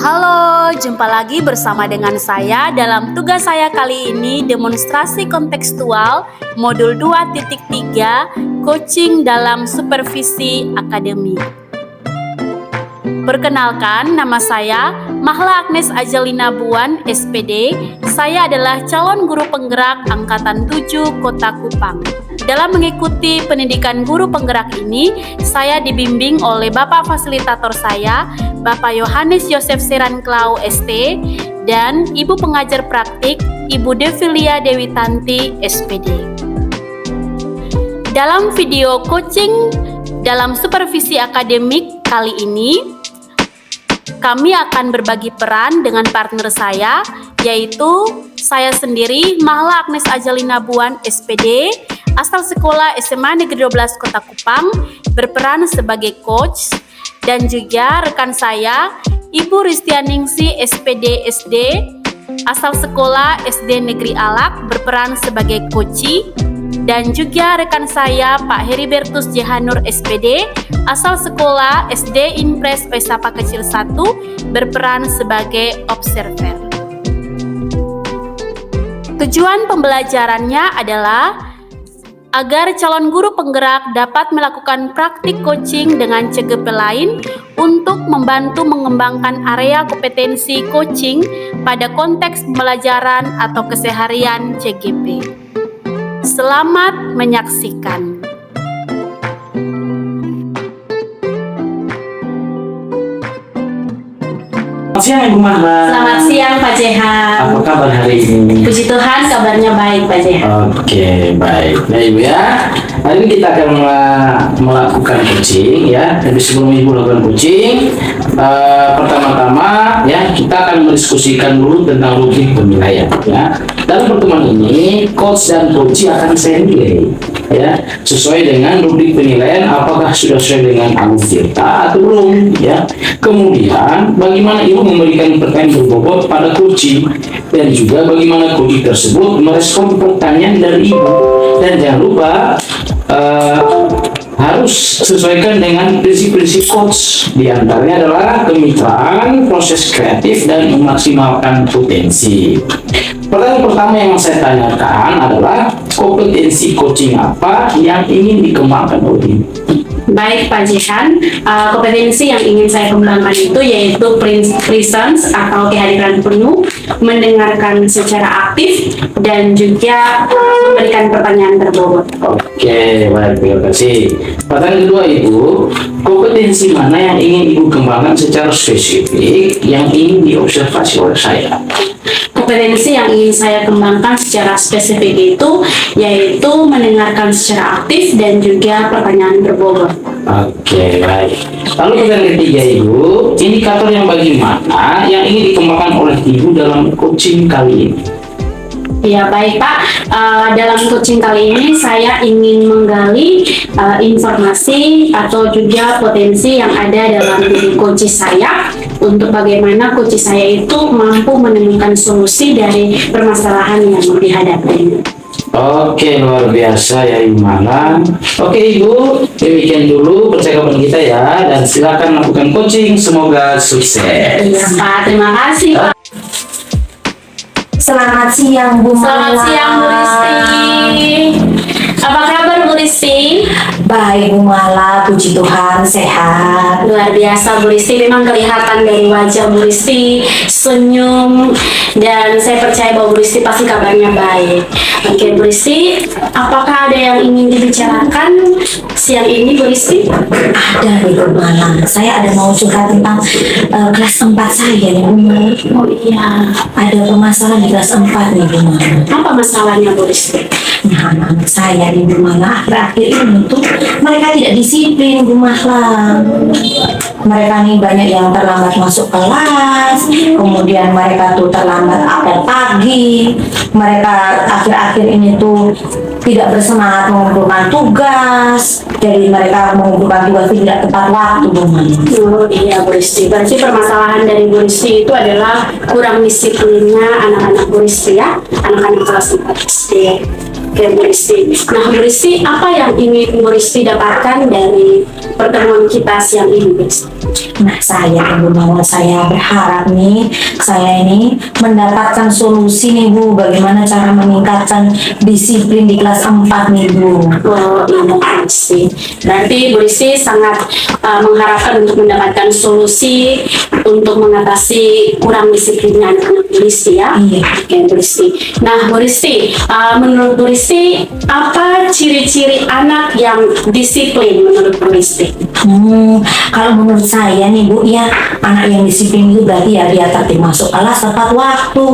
Halo, jumpa lagi bersama dengan saya dalam tugas saya kali ini demonstrasi kontekstual modul 2.3 coaching dalam supervisi akademik. Perkenalkan, nama saya Mahla Agnes Ajalina Buan, SPD. Saya adalah calon guru penggerak Angkatan 7 Kota Kupang. Dalam mengikuti pendidikan guru penggerak ini, saya dibimbing oleh Bapak Fasilitator saya, Bapak Yohanes Yosef Seranklau ST, dan Ibu Pengajar Praktik, Ibu Devilia Dewi Tanti, SPD. Dalam video coaching dalam supervisi akademik kali ini, kami akan berbagi peran dengan partner saya, yaitu saya sendiri, Mahla Agnes Ajalina Buan, SPD, asal sekolah SMA Negeri 12 Kota Kupang, berperan sebagai coach, dan juga rekan saya, Ibu Ristianingsi, SPD SD, asal sekolah SD Negeri Alak, berperan sebagai coachee, dan juga rekan saya Pak Heribertus Jehanur SPD, asal sekolah SD Impres Pesapa Kecil 1, berperan sebagai observer. Tujuan pembelajarannya adalah agar calon guru penggerak dapat melakukan praktik coaching dengan CGP lain untuk membantu mengembangkan area kompetensi coaching pada konteks pembelajaran atau keseharian CGP. Selamat menyaksikan. Selamat siang Ibu Mahla. Selamat siang Pak Jehan. Apa kabar hari ini? Puji Tuhan, kabarnya baik Pak Jehan. Oke, baik. Nah Ibu ya, hari ini kita akan melakukan coaching ya. Tapi sebelum Ibu melakukan coaching, pertama-tama ya kita akan mendiskusikan dulu tentang rubrik penilaian ya. Dalam pertemuan ini, coach dan coachee akan saya nilai ya, sesuai dengan rubrik penilaian apakah sudah sesuai dengan Alufirta atau belum ya. Kemudian bagaimana Ibu memberikan pertanyaan berbobot pada coachee dan juga bagaimana coachee tersebut merespon pertanyaan dari Ibu. Dan jangan lupa harus sesuaikan dengan prinsip-prinsip coach. Di antaranya adalah kemitraan, proses kreatif, dan memaksimalkan potensi. Pertanyaan pertama yang saya tanyakan adalah kompetensi coaching apa yang ingin dikembangkan oleh Ibu? Baik Pak Jehan, kompetensi yang ingin saya kembangkan itu yaitu presence atau kehadiran penuh, mendengarkan secara aktif, dan juga memberikan pertanyaan berbobot. Oke, baik, terima kasih. Pertanyaan kedua Ibu, kompetensi mana yang ingin Ibu kembangkan secara spesifik yang ingin diobservasi oleh saya? Kompetensi yang ingin saya kembangkan secara spesifik itu yaitu mendengarkan secara aktif dan juga pertanyaan berbobot. Oke, baik. Lalu pertanyaan ketiga Ibu, indikator yang bagaimana yang ingin dikembangkan oleh Ibu dalam coaching kali ini? Ya baik Pak, dalam coaching kali ini saya ingin menggali informasi atau juga potensi yang ada dalam diri coachee saya untuk bagaimana coachee saya itu mampu menemukan solusi dari permasalahan yang dihadapi. Oke, luar biasa ya Ibu Mahla. Oke Ibu, demikian dulu percakapan kita ya, dan silakan lakukan coaching, semoga sukses. Iya Pak, terima kasih Pak. Selamat siang Bu Mahla. Selamat siang Bu Risti. Apa kabar Bu Risti? Baik Bu Mahla, puji Tuhan sehat. Luar biasa Bu Risti, memang kelihatan dari wajah Bu Risti senyum, dan saya percaya bahwa Bu Risti pasti kabarnya baik. Oke Bu Risti, apakah ada yang ingin dibicarakan siang ini Bu Risti? Ada nih Bu Mahla, saya ada mau curhat tentang kelas 4 saya nih Bu Mahla. Oh iya, Ada permasalahan di kelas 4 nih Bu Mahla. apa masalahnya Bu Risti? Nah, anak saya nih Bu Mahla, akhir-akhir ini tuh mereka tidak disiplin Bu Mahla. Mereka nih banyak yang terlambat masuk kelas, kemudian mereka tuh terlambat apel pagi, mereka akhir-akhir ini tuh tidak bersemangat mengumpulkan tugas, jadi mereka mengumpulkan tugas tidak tepat waktu Bu Mahla. Oh iya Bu Risti, berarti permasalahan dari Bu Risti itu adalah kurang disiplinnya anak-anak Bu Risti ya, anak-anak kelas 4 SD. Oke Bu Risti. Nah Bu Risti, apa yang ingin Bu Risti dapatkan dari pertemuan kita siang ini Bu Risti? Nah, saya Ibu Mawar, saya berharap nih, saya ini mendapatkan solusi nih Bu, bagaimana cara meningkatkan disiplin di kelas 4 nih Bu. Oh iya Bu Rizky. Berarti Bu Rizky sangat mengharapkan untuk mendapatkan solusi untuk mengatasi kurang disiplinnya anak-anak Bu Rizky ya. Iya. Oke Bu Rizky. Nah Bu Rizky, menurut Bu Rizky apa ciri-ciri anak yang disiplin menurut Bu Rizky? Kalau menurut saya nih Bu ya, anak yang disiplin itu berarti ya dia tertib masuk kelas tepat waktu,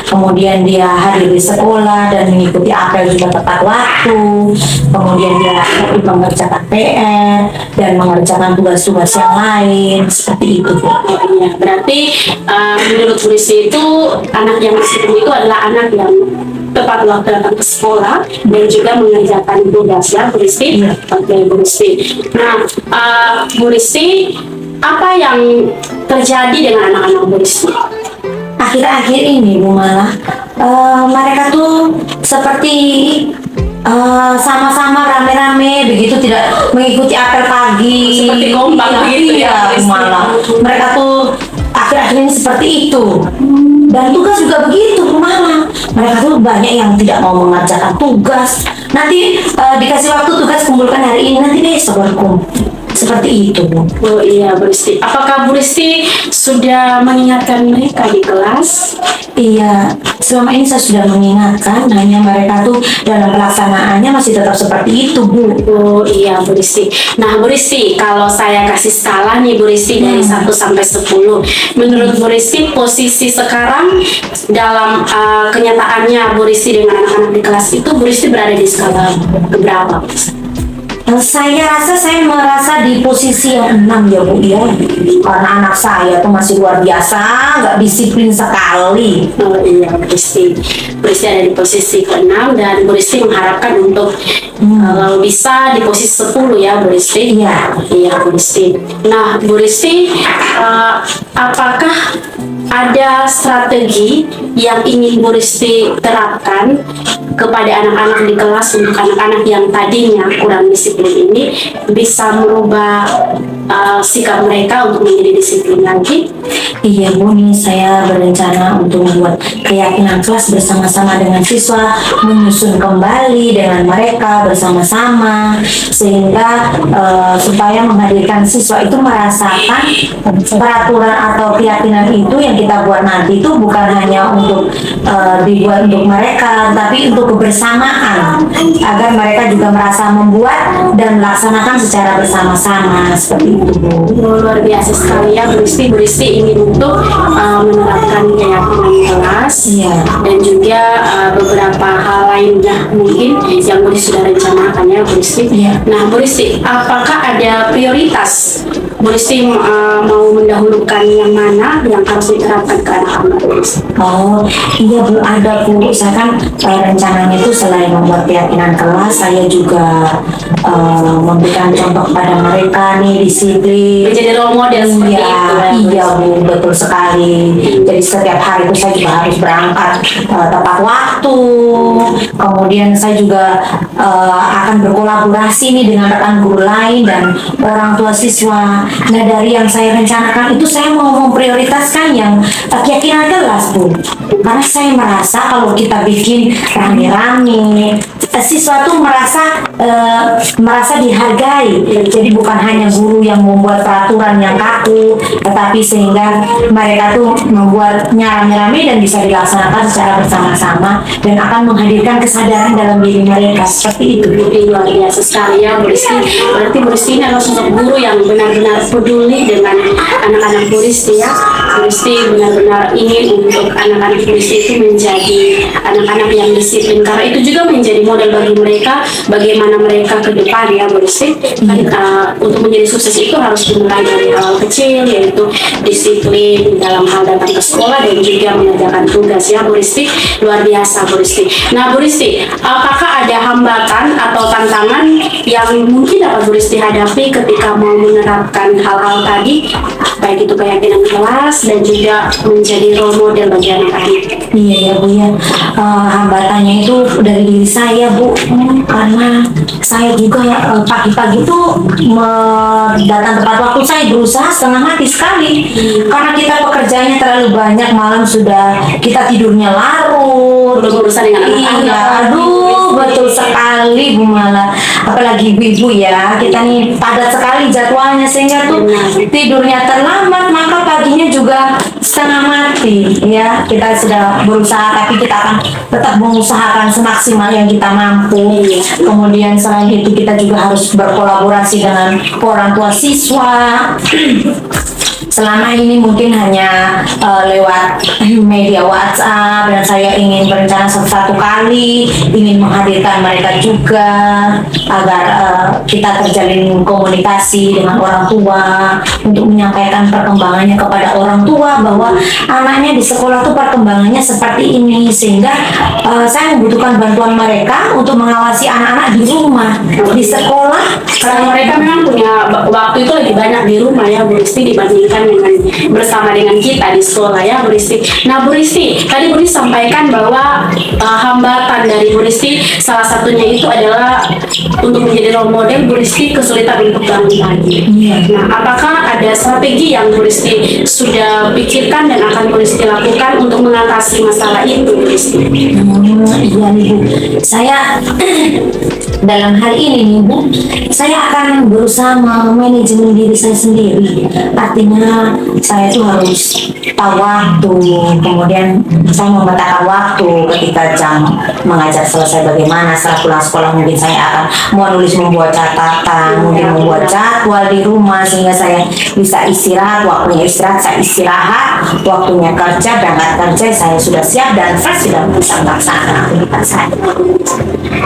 kemudian dia hadir di sekolah dan mengikuti apel juga tepat waktu, kemudian dia tertib mengerjakan PR dan mengerjakan tugas-tugas yang lain, seperti itu Bu. Oh iya, berarti menurut Bu Rizky itu anak yang disiplin itu adalah anak yang tepat waktu datang ke sekolah dan juga mengerjakan tugas ya Bu Rizky. Iya. Oke Bu Rizky. Nah Bu Rizky, apa yang terjadi dengan anak-anak Bu Rizky? Akhir-akhir ini Bu malah mereka tuh seperti sama-sama rame-rame begitu, tidak mengikuti apel pagi. Seperti kompak begitu ya, Iya, Bu malah mereka tuh akhir-akhir ini seperti itu. Dan tugas juga begitu Bu malah, mereka tuh banyak yang tidak mau mengerjakan tugas. Nanti dikasih waktu tugas kumpulkan hari ini, nanti besok baru kumpul. Seperti itu Bu. Oh iya Bu Rizky. Apakah Bu Rizky sudah mengingatkan mereka di kelas? Iya, selama ini saya sudah mengingatkan, hanya mereka tuh dalam pelaksanaannya masih tetap seperti itu Bu. Oh iya Bu Rizky. Nah Bu Rizky, kalau saya kasih skala nih Bu Rizky dari 1 sampai 10, menurut Bu Rizky posisi sekarang dalam kenyataannya Bu Rizky dengan anak-anak di kelas itu, Bu Rizky berada di skala keberapa? Saya merasa di posisi yang 6 ya Bu ya, karena anak saya tuh masih luar biasa, nggak disiplin sekali. Oh iya Bu Rizky. Bu Rizky ada di posisi ke-6 dan Bu Rizky mengharapkan untuk kalau bisa di posisi 10 ya Bu Rizky. Iya. Iya Bu Rizky. Nah Bu Rizky, apakah ada strategi yang ingin Bu Rizky terapkan kepada anak-anak di kelas untuk anak-anak yang tadinya kurang disiplin ini bisa merubah sikap mereka untuk menjadi disiplin lagi? Iya Bu, nih saya berencana untuk membuat keyakinan kelas bersama-sama dengan siswa, menyusun kembali dengan mereka bersama-sama, sehingga supaya menghadirkan siswa itu merasakan peraturan atau keyakinan itu yang kita buat nanti itu bukan hanya untuk dibuat untuk mereka, tapi untuk kebersamaan, agar mereka juga merasa membuat dan melaksanakan secara bersama-sama, seperti itu Bu. Luar biasa sekali ya Bu Rizky. Bu Rizky ingin untuk menerapkan keyakinan kelas. Iya. Dan juga beberapa hal lainnya mungkin yang Bu Rizky sudah rencanakan ya Bu Rizky. Iya. Nah Bu Rizky, apakah ada prioritas Bu Rizky mau mendahulukan yang mana yang harus diterapkan ke anak-anak Bu Rizky? Oh iya Bu, ada Bu. Saya kan rencananya itu selain membuat keyakinan kelas, saya juga memberikan contoh pada mereka nih disiplin. Menjadi role model seperti Iya, itu ya, Bu iya Rizky. Bu, betul sekali. Jadi setiap hari itu saya juga harus berangkat tepat waktu. Kemudian saya juga akan berkolaborasi nih dengan rekan guru lain dan orang tua siswa. Nah dari yang saya rencanakan itu saya mau memprioritaskan yang keyakinan kelas Bu. Karena saya merasa kalau kita bikin rame-rame, siswa tuh merasa dihargai. Jadi bukan hanya guru yang membuat peraturan yang kaku, tetapi sehingga mereka tuh membuatnya rame-rame dan bisa dilaksanakan secara bersama-sama dan akan menghadirkan kesadaran dalam diri mereka, seperti itu. Luar biasa sekali ya Bu Rizky. Berarti Bu Rizky ini adalah sosok guru yang benar-benar peduli dengan anak-anak Bu Rizky ya. Bu Rizky benar-benar ingin untuk anak-anak Bu Rizky itu menjadi anak-anak yang disiplin, karena itu juga menjadi model bagi mereka bagaimana mereka ke depan ya Bu Rizky. Kan, untuk menjadi sukses itu harus dimulai dari hal kecil, yaitu disiplin dalam hal datang ke sekolah dan juga mengerjakan tugas ya Bu Risti. Luar biasa Bu Risti. Nah Bu Risti, apakah ada hambatan atau tantangan yang mungkin dapat Bu Risti hadapi ketika mau menerapkan hal-hal tadi, baik itu keyakinan kelas dan juga menjadi role model bagi anak-anak? Iya ya Bu ya. Hambatannya itu dari diri saya Bu. Karena saya juga pagi-pagi tuh datang tepat waktu, saya berusaha setengah mati sekali. Karena kita pekerjaannya terlalu banyak, malam sudah kita tidurnya larut. Berurusan dengan anak-anak. Iya, aduh betul sekali Bu Mala. Apalagi ibu-ibu ya, kita nih padat sekali jadwalnya sehingga tuh tidurnya terlambat, maka paginya juga setengah mati ya. Kita sudah berusaha, tapi kita akan tetap mengusahakan semaksimal yang kita mampu. Kemudian selain itu kita juga harus berkolaborasi dengan orang tua siswa. Selama ini mungkin hanya lewat media WhatsApp, dan saya ingin berencana satu kali ingin menghadirkan mereka juga agar kita terjalin komunikasi dengan orang tua untuk menyampaikan perkembangannya kepada orang tua bahwa anaknya di sekolah tuh perkembangannya seperti ini, sehingga saya membutuhkan bantuan mereka untuk mengawasi anak-anak di rumah, di sekolah. Karena mereka memang punya waktu itu lebih banyak di rumah ya Bu Risti dibandingkan dengan bersama dengan kita di sekolah ya Bu Risti. Nah Bu Risti, tadi Bu Risti sampaikan bahwa hambatan dari Bu Risti salah satunya itu adalah untuk menjadi role model. Bu Risti kesulitan untuk bangun pagi. Nah apakah ada strategi yang Bu Risti sudah pikirkan dan akan Bu Risti lakukan untuk mengatasi masalah itu Bu Risti? Iya nih Bu, saya dalam hal ini nih Bu, saya akan berusaha memanajemen diri saya sendiri. Artinya saya tuh harus tahu waktu, kemudian saya memetakan waktu ketika jam mengajar selesai bagaimana. Setelah pulang sekolah mungkin saya akan membuat catatan, mungkin membuat jadwal di rumah sehingga saya bisa istirahat. Waktunya istirahat saya istirahat, waktunya kerja berangkat kerja saya sudah siap dan fresh, sudah bisa melaksanakan aktivitas saya.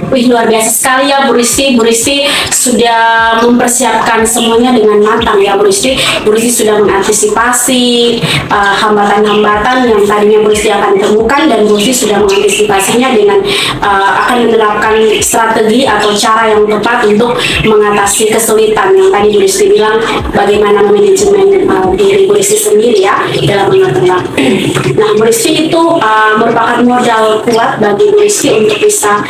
Wih luar biasa sekali ya Bu Risti. Bu Risti sudah mempersiapkan semuanya dengan matang ya Bu Risti. Bu Risti sudah mengantisipasi hambatan-hambatan yang tadinya Bu Risti akan temukan, dan Bu Risti sudah mengantisipasinya dengan akan menerapkan strategi atau cara yang tepat untuk mengatasi kesulitan yang tadi Bu Risti bilang, bagaimana manajemen diri Bu Risti sendiri ya dalam mengatur waktu. Nah Bu Risti itu merupakan modal kuat bagi Bu Risti untuk bisa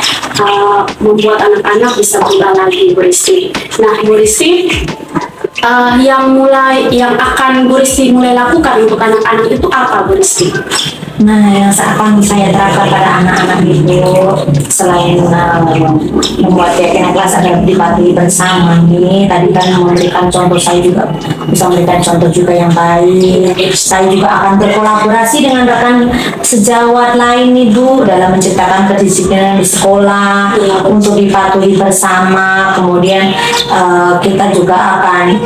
membuat anak-anak bisa berubah lagi Bu Risti. Nah Bu Risti, yang akan Bu Risti mulai lakukan untuk anak-anak itu apa Bu Risti? Nah, yang akan saya terapkan pada anak-anak itu selain membuat keyakinan kelas adalah dipatuhi bersama nih. Tadi kan memberikan contoh, saya juga bisa memberikan contoh juga yang baik. Saya juga akan berkolaborasi dengan rekan sejawat lain nih Bu dalam menciptakan kedisiplinan di sekolah untuk dipatuhi bersama. Kemudian kita juga akan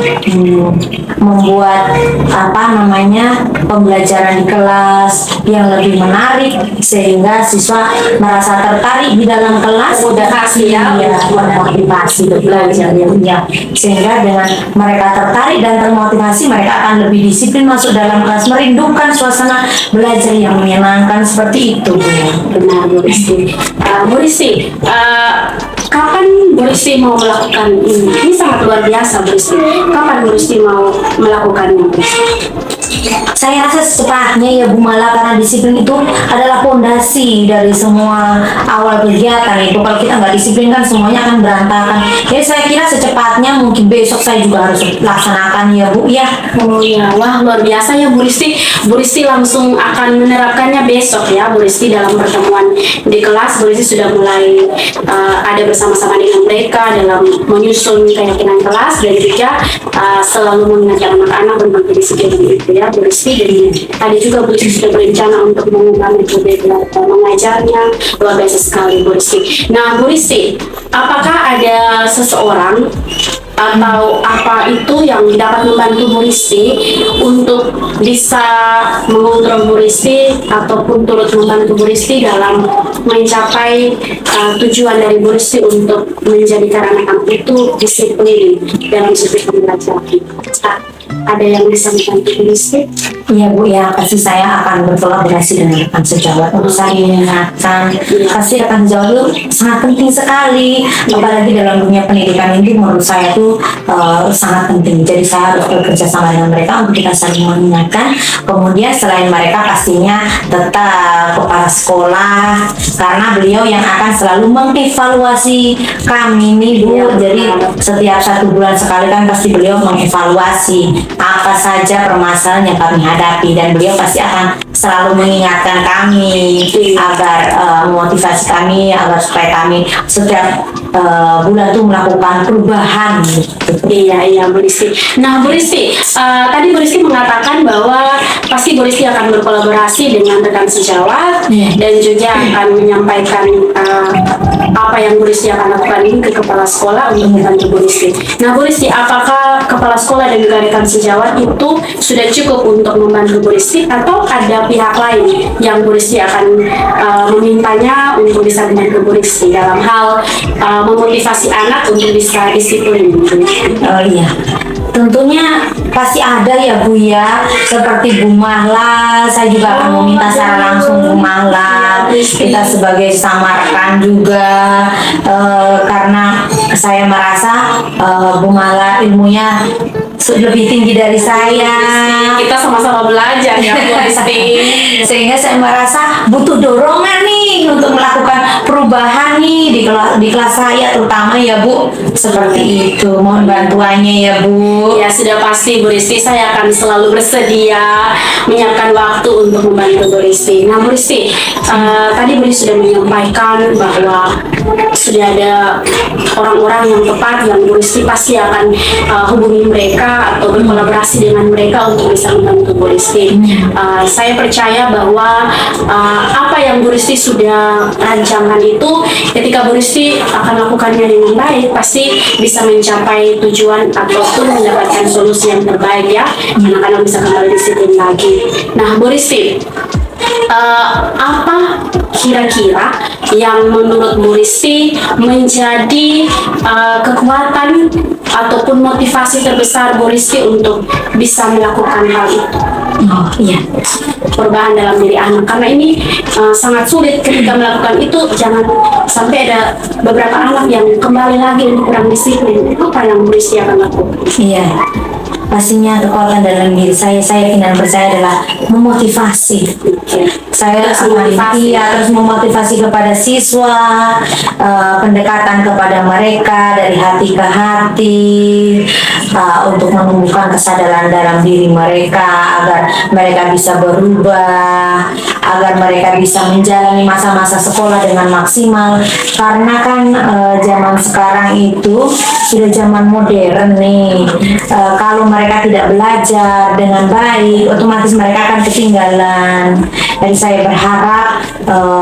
membuat pembelajaran di kelas yang lebih menarik sehingga siswa merasa tertarik di dalam kelas, motivasi motivasi untuk belajar ya. Sehingga dengan mereka tertarik dan termotivasi, mereka akan lebih disiplin masuk dalam kelas, merindukan suasana belajar yang menyenangkan seperti itu. Benar Bu Risti. Bu Risti, kapan Bu Risti mau melakukan ini? Ini sangat luar biasa Bu Risti. Kapan Bu Risti mau melakukannya? Saya rasa secepatnya ya Bu Mala, karena disiplin itu adalah fondasi dari semua awal kegiatan itu. Kalau kita nggak disiplin kan semuanya akan berantakan. Jadi saya kira secepatnya, mungkin besok saya juga harus laksanakan ya Bu ya. Oh iya, wah luar biasa ya Bu Risti. Bu Risti langsung akan menerapkannya besok ya Bu Risti dalam pertemuan di kelas. Bu Risti sudah mulai ada bersama-sama dengan mereka dalam menyusun keyakinan kelas dan juga selalu mengajar anak-anak tentang kedisiplinan itu ya Bu Risti. Jadi tadi juga Bu Risti sudah berencana untuk mengubah metode mengajarnya. Luar biasa sekali Bu Risti. Nah Bu Risti, apakah ada seseorang atau apa itu yang dapat membantu Bu Risti untuk bisa mengontrol Bu Risti ataupun turut membantu Bu Risti dalam mencapai tujuan dari Bu Risti untuk menjadikan anak-anak itu disiplin dalam sisi pembelajaran? ada yang bisa membantu Bu Rizky? Iya Bu, ya pasti saya akan berkolaborasi dengan rekan sejawat untuk saling mengingatkan. Pasti rekan sejawat itu sangat penting sekali, apalagi dalam dunia pendidikan ini menurut saya itu sangat penting. Jadi saya harus bekerja sama dengan mereka untuk kita saling mengingatkan. Kemudian selain mereka pastinya tetap kepala sekolah, karena beliau yang akan selalu mengevaluasi kami nih Bu. Jadi setiap 1 bulan sekali kan pasti beliau mengevaluasi apa saja permasalahan yang kami hadapi, dan beliau pasti akan selalu mengingatkan kami agar memotivasi kami agar supaya kami setiap bulan itu melakukan perubahan. Iya Bu Rizky. Nah Bu Rizky, tadi Bu Rizky mengatakan bahwa pasti Bu Rizky akan berkolaborasi dengan rekan sejawat dan juga akan menyampaikan apa yang Bu Rizky akan lakukan ini ke kepala sekolah untuk membantu Bu Rizky. Nah Bu Rizky, apakah kepala sekolah dan juga rekan sejawat itu sudah cukup untuk membantu Bu Rizky, atau ada pihak lain yang Bu Rizky akan memintanya untuk bisa membantu Bu Rizky dalam hal memotivasi anak untuk bisa disiplin? Oh iya, tentunya pasti ada ya Bu ya, seperti Bu Mahla. Saya juga akan meminta secara langsung Bu Mahla, kita sebagai sama rekan juga, karena saya merasa Bu Mahla ilmunya lebih tinggi dari saya. Kita sama-sama belajar ya Bu Rizky. Sehingga saya merasa butuh dorongan nih untuk melakukan perubahan nih di kelas saya terutama ya Bu. Seperti itu, mohon bantuannya ya Bu. Ya sudah pasti Bu Rizky, saya akan selalu bersedia menyiapkan waktu untuk membantu Bu Rizky. Nah Bu Rizky, tadi Bu Rizky sudah menyampaikan bahwa sudah ada orang-orang yang tepat yang Bu Rizky pasti akan hubungi mereka atau berkolaborasi dengan mereka untuk bisa membantu Bu Rizky. Saya percaya bahwa apa yang Bu Rizky sudah rancangkan itu, ketika Bu Rizky akan lakukannya dengan baik, pasti bisa mencapai tujuan ataupun mendapatkan solusi yang terbaik ya. Anak-anak bisa kembali disiplin lagi. Nah Bu Rizky, apa kira-kira yang menurut Bu Rizky menjadi kekuatan ataupun motivasi terbesar Bu Rizky untuk bisa melakukan hal itu? Oh iya, Perubahan dalam diri anak, karena ini sangat sulit ketika melakukan itu. Jangan sampai ada beberapa anak yang kembali lagi untuk kurang disiplin. Apa yang Bu Rizky akan lakukan? iya. Pastinya kekuatan dalam diri saya yakin dan percaya adalah memotivasi. Saya terus memotivasi kepada siswa, pendekatan kepada mereka dari hati ke hati, untuk menumbuhkan kesadaran dalam diri mereka agar mereka bisa berubah, agar mereka bisa menjalani masa-masa sekolah dengan maksimal. Karena kan zaman sekarang itu sudah zaman modern nih. Kalau mereka tidak belajar dengan baik, otomatis mereka akan ketinggalan. Jadi saya berharap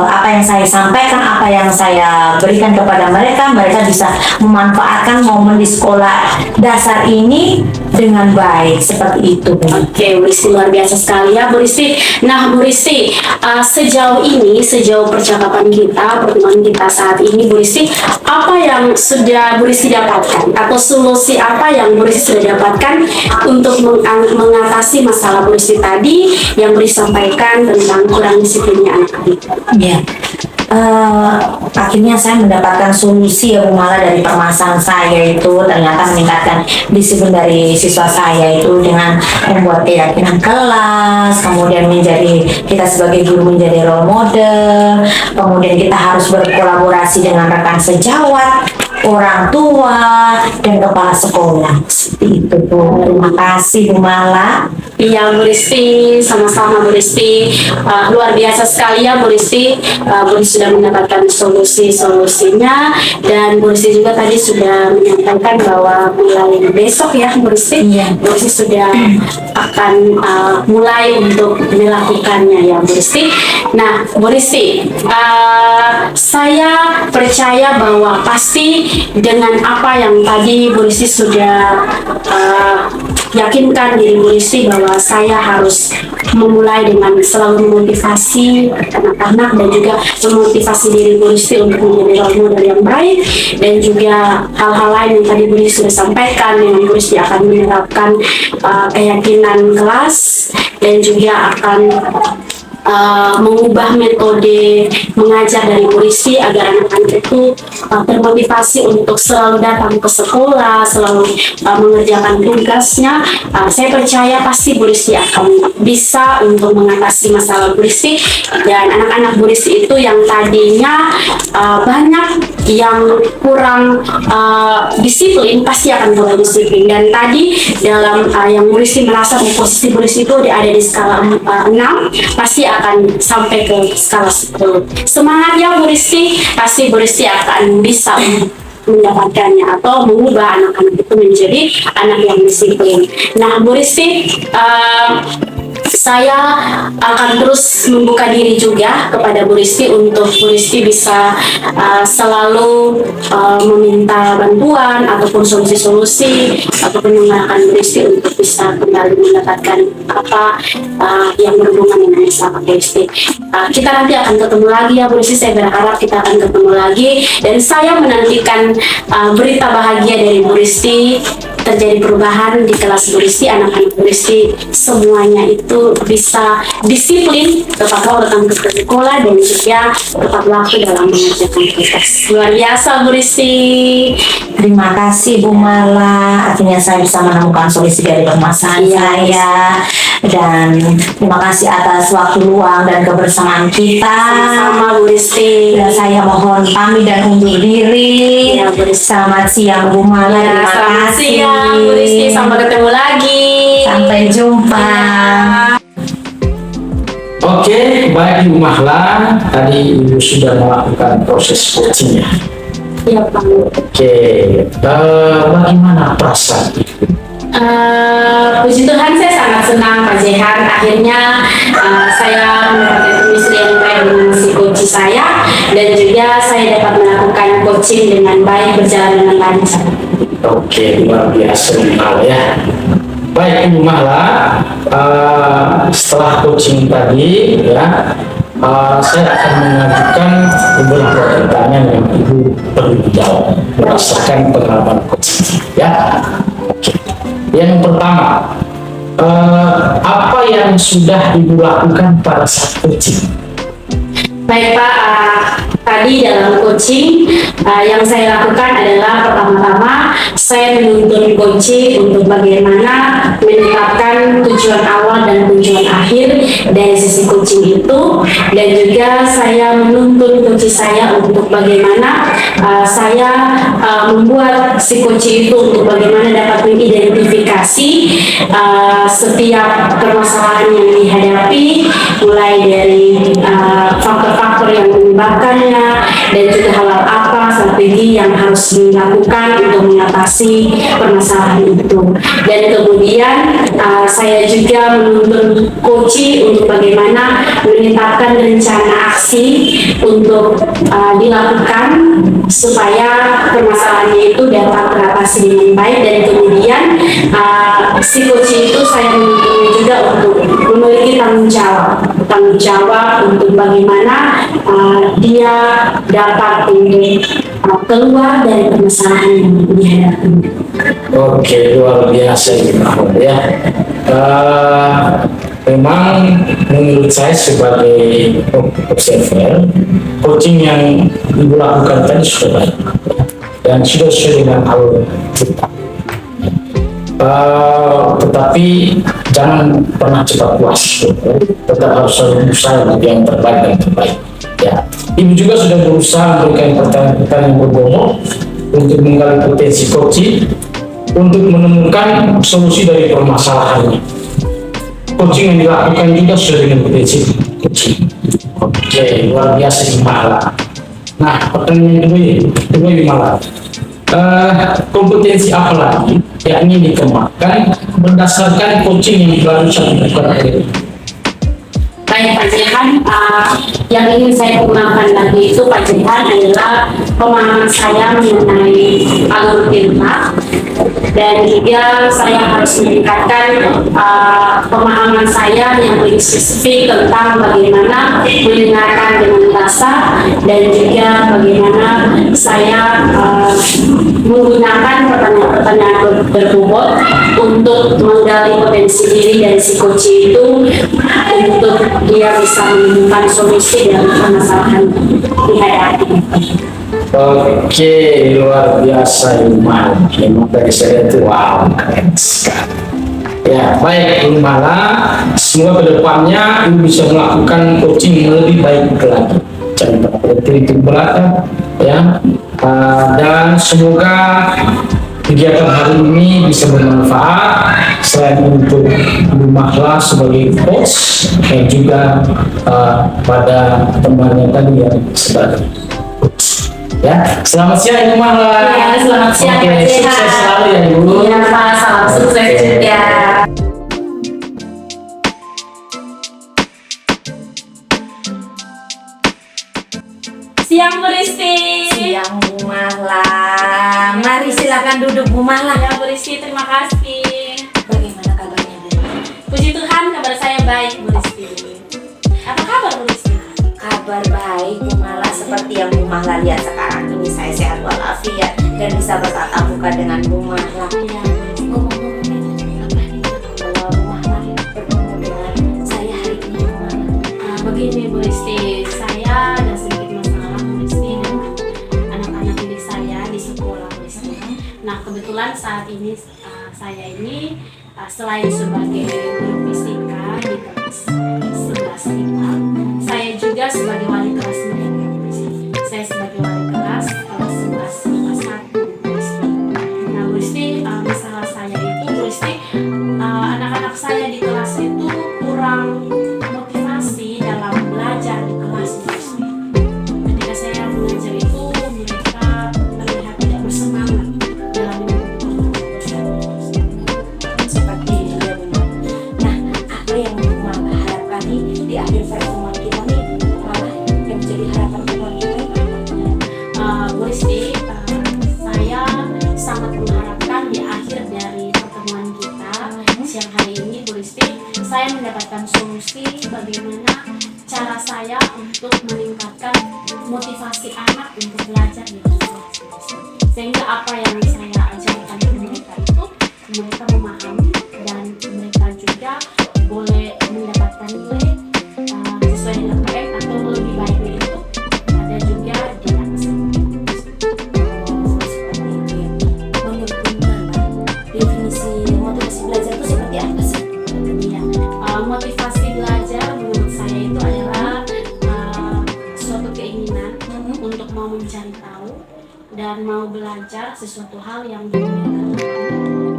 apa yang saya sampaikan, apa yang saya berikan kepada mereka, mereka bisa memanfaatkan momen di sekolah dasar ini dengan baik, seperti itu. Oke, Bu Rizky, luar biasa sekali ya Bu Rizky. Nah Bu Rizky, sejauh ini, sejauh percakapan kita, pertemuan kita saat ini Bu Rizky, apa yang sudah Bu Rizky dapatkan atau solusi apa yang Bu Rizky sudah dapatkan untuk mengatasi masalah Bu Rizky tadi yang Bu Rizky sampaikan tentang kurang disiplinnya anak-anak? Ya, akhirnya saya mendapatkan solusi ya Bu Mala dari permasalahan saya itu, ternyata meningkatkan disiplin dari siswa saya itu dengan membuat keyakinan kelas, kemudian kita sebagai guru menjadi role model, kemudian kita harus berkolaborasi dengan rekan sejawat, orang tua, dan kepala sekolah. Seperti itu Bu. Terima kasih Bu Mala. Iya Bu Rizky, sama-sama Bu Rizky. Luar biasa sekali ya Bu Rizky. Bu Rizky sudah mendapatkan solusi-solusinya, dan Bu Rizky juga tadi sudah menyampaikan bahwa mulai besok ya Bu Rizky, Bu Rizky sudah akan mulai untuk melakukannya ya Bu Rizky. Nah Bu Rizky, saya percaya bahwa pasti dengan apa yang tadi Bu Rizky sudah yakinkan diri Bu Rizky bahwa saya harus memulai dengan selalu memotivasi anak-anak dan juga memotivasi diri Bu Rizky untuk menjadi role model yang baik, dan juga hal-hal lain yang tadi Bu Rizky sudah sampaikan, yang Bu Rizky akan menerapkan keyakinan kelas dan juga akan mengubah metode mengajar dari Bu Rizky agar anak-anak itu termotivasi untuk selalu datang ke sekolah, selalu mengerjakan tugasnya. Saya percaya pasti Bu Rizky akan bisa untuk mengatasi masalah Bu Rizky, dan anak-anak Bu Rizky itu yang tadinya banyak yang kurang disiplin pasti akan mulai disiplin. Dan tadi dalam yang Bu Rizky merasa posisi Bu Rizky itu ada di skala 6, pasti akan sampai ke skala 10. Semangat ya Bu Rizky, pasti Bu Rizky akan bisa mendapatkannya atau mengubah anak-anak itu menjadi anak yang disiplin. Nah Bu Rizky, saya akan terus membuka diri juga kepada Bu Rizky untuk Bu Rizky bisa selalu meminta bantuan ataupun solusi-solusi ataupun mengarahkan Bu Rizky untuk bisa kembali mendapatkan apa yang berhubungan dengan masalah Bu Rizky. Kita nanti akan ketemu lagi ya Bu Rizky, saya berharap kita akan ketemu lagi, dan saya menantikan berita bahagia dari Bu Rizky, terjadi perubahan di kelas Bu Rizky, anak-anak Bu Rizky semuanya itu bisa disiplin, tetap mau datang ke sekolah, dan juga tetap waktu dalam mengerjakan tugas. Luar biasa Bu Rizky. Terima kasih Bu Mala, akhirnya saya bisa menemukan solusi dari permasalahan saya, dan terima kasih atas waktu luang dan kebersamaan kita. Sama Bu Rizky. Dan saya mohon pamit dan undur diri. Ya, Bu Rizky. Selamat siang Bu Mala, Ya, terima selamat kasih. siang Bu Rizky, sampai ketemu lagi. Sampai jumpa. Oke, baik Ibu Mahla, tadi Ibu sudah melakukan proses coaching ya. Iya Pak. Oke, bagaimana perasaan Ibu? Puji Tuhan, saya sangat senang Pak Jehan. Akhirnya saya mendapatkan istri yang baik dengan si coach saya, dan juga saya dapat melakukan coaching dengan baik, berjalan dengan lancar. Oke, luar biasa Ibu Mahla ya. Baik Ibu Mahla, setelah coaching tadi ya, saya akan mengajukan beberapa pertanyaan yang Ibu perlu jawab berdasarkan pengalaman coaching ya. Oke. Yang pertama, apa yang sudah Ibu lakukan pada saat coaching? Baik Pak, tadi dalam coaching yang saya lakukan adalah pertama-tama saya menuntun coaching untuk bagaimana menetapkan tujuan awal dan tujuan akhir dari sisi coaching itu, dan juga saya menuntun coaching saya untuk bagaimana saya membuat si coaching itu untuk bagaimana dapat mengidentifikasi setiap permasalahan yang dihadapi, mulai dari faktor-faktor yang menyebabkannya, dan juga hal apa strategi yang harus dilakukan untuk mengatasi permasalahan itu. Dan kemudian saya juga menuntun coaching untuk bagaimana menetapkan rencana aksi untuk dilakukan supaya permasalahannya itu dapat teratasi dengan baik. Dan kemudian si coaching itu saya menuntun juga untuk memiliki tanggung jawab untuk bagaimana dia dapat keluar dari permasalahan yang dihadapi. Oke, luar biasa Ibu Mahla ya. Memang menurut saya sebagai observer, coaching yang Ibu lakukan tadi sudah baik dan sudah sesuai dengan alur kita. Tetapi jangan pernah cepat puas, tetap harus selalu berusaha untuk yang terbaik dan terbaik ya. Ibu juga sudah berusaha memberikan pertanyaan-pertanyaan yang berbobot untuk menggali potensi coaching, untuk menemukan solusi dari permasalahannya. Coaching yang dilakukan juga sudah dengan potensi coaching. Oke, luar biasa Ibu Mahla. Nah, pertanyaan kedua Ibu Mahla, kompetensi apa lagi yang ingin dikembangkan berdasarkan coaching yang baru saya lakukan? Baik Pak Jehan, yang ingin saya kembangkan lagi itu Pak Jehan adalah pemahaman saya mengenai algoritma, dan juga saya harus meningkatkan pemahaman saya yang lebih spesifik tentang bagaimana mendengarkan dengan rasa, dan juga bagaimana saya menggunakan pertanyaan berbobot untuk menggali potensi diri dari si coach itu untuk dia bisa menemukan solusi dari permasalahan dihadapi. Oke, luar biasa Iman. Memang dari saya itu wow, keren sekali. Ya, baik Ibu Mala, semoga kedepannya Ibu bisa melakukan coaching yang lebih baik lagi. Jangan pernah berhenti di belakang, ya. Dan semoga kegiatan hari ini bisa bermanfaat selain untuk Ibu Mahla sebagai coach dan juga pada temannya tadi yang sebagai coach. Ya, selamat siang Ibu Mahla. Ya, selamat siang. Oke, Pak Jehan. sukses selalu ya Ibu. Iya Pak, salam sukses Oke. juga. Siang Bu Risti. Siang Bu Mahla. Mari silakan duduk Bu Mahla. Ya Bu Risti, terima kasih. Bagaimana kabarnya Bu? Puji Tuhan, kabar saya baik Bu Risti. Apa kabar Bu Risti? Kabar baik Bu Mahla, seperti yang Bu Mahla lihat sekarang ini, saya sehat walafiat dan bisa bertatap muka dengan Bu Mahla. Iya Bu Risti. Bahwa Bu Mahla bertemu dengan saya hari ini Bu Mahla. Begini Bu Risti, saya ada sedikit masalah Bu Risti dengan anak-anak didik saya di sekolah Bu Risti. Nah kebetulan saat ini saya ini selain sebagai guru fisika di kelas 11 IPA, saya juga sebagai wali kelas mereka Bu Risti. Saya sebagai wali kelas 11 IPA 1 Bu Risti. Nah Bu Risti, masalah saya itu Bu Risti, anak-anak saya di kelas itu kurang motivasi dalam belajar di kelas Bu Risti. Ketika saya mengajar itu mereka terlihat tidak bersemangat dalam Seperti itu ya Bu Mahla. Nah, apa yang Bu Mahla harapkan nih di akhir pertemuan kita nih Bu Mahla, yang menjadi harapan pertemuan kita ini? Bu Risti, saya sangat mengharapkan di akhir dari pertemuan kita siang hari ini Bu Risti, saya mendapatkan solusi bagaimana cara saya untuk meningkatkan motivasi anak untuk belajar di kelas, sehingga apa yang saya ajarkan ke mereka itu mereka memahami dan mereka juga boleh mendapatkan nilai sesuai dengan PM atau lebih baiknya itu ada juga di atas itu. Oh, seperti itu ya. Menurut Bu Mahla, definisi motivasi belajar itu seperti apa sih? Iya, motivasi belajar menurut saya itu adalah suatu keinginan untuk mau mencari tahu dan mau belajar sesuatu hal yang belum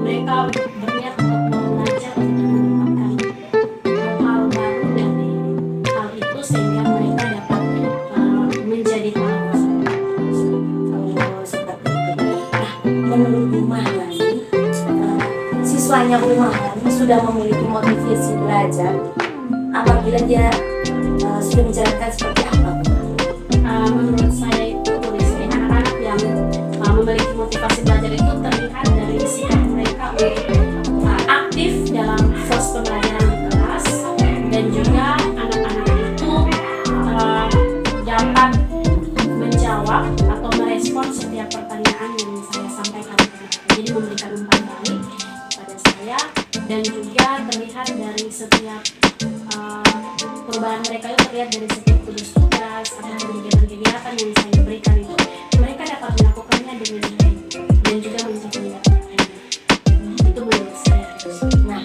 mereka berniat untuk mau belajar untuk mendapatkan hal-hal baru dari hal itu sehingga mereka dapat menjadi tahu. Oh, seperti itu. Nah, menurut Bu Mahla nih, siswanya Bu Mahla ini sudah memiliki motivasi belajar apabila dia sudah menjalankan seperti apa Bu? Menurut saya itu Bu Risti, anak-anak yang memiliki motivasi belajar itu terlihat dari sikap mereka untuk aktif dalam proses pembelajaran di kelas, dan juga anak-anak itu dapat menjawab atau merespon setiap pertanyaan yang saya sampaikan ke mereka. Jadi memberikan umpan balik pada saya, dan juga terlihat dari setiap perubahan mereka itu terlihat dari setiap tugas atau kegiatan-kegiatan yang saya berikan itu mereka dapat melakukannya dengan baik dan juga mencapai itu menurut saya. Nah,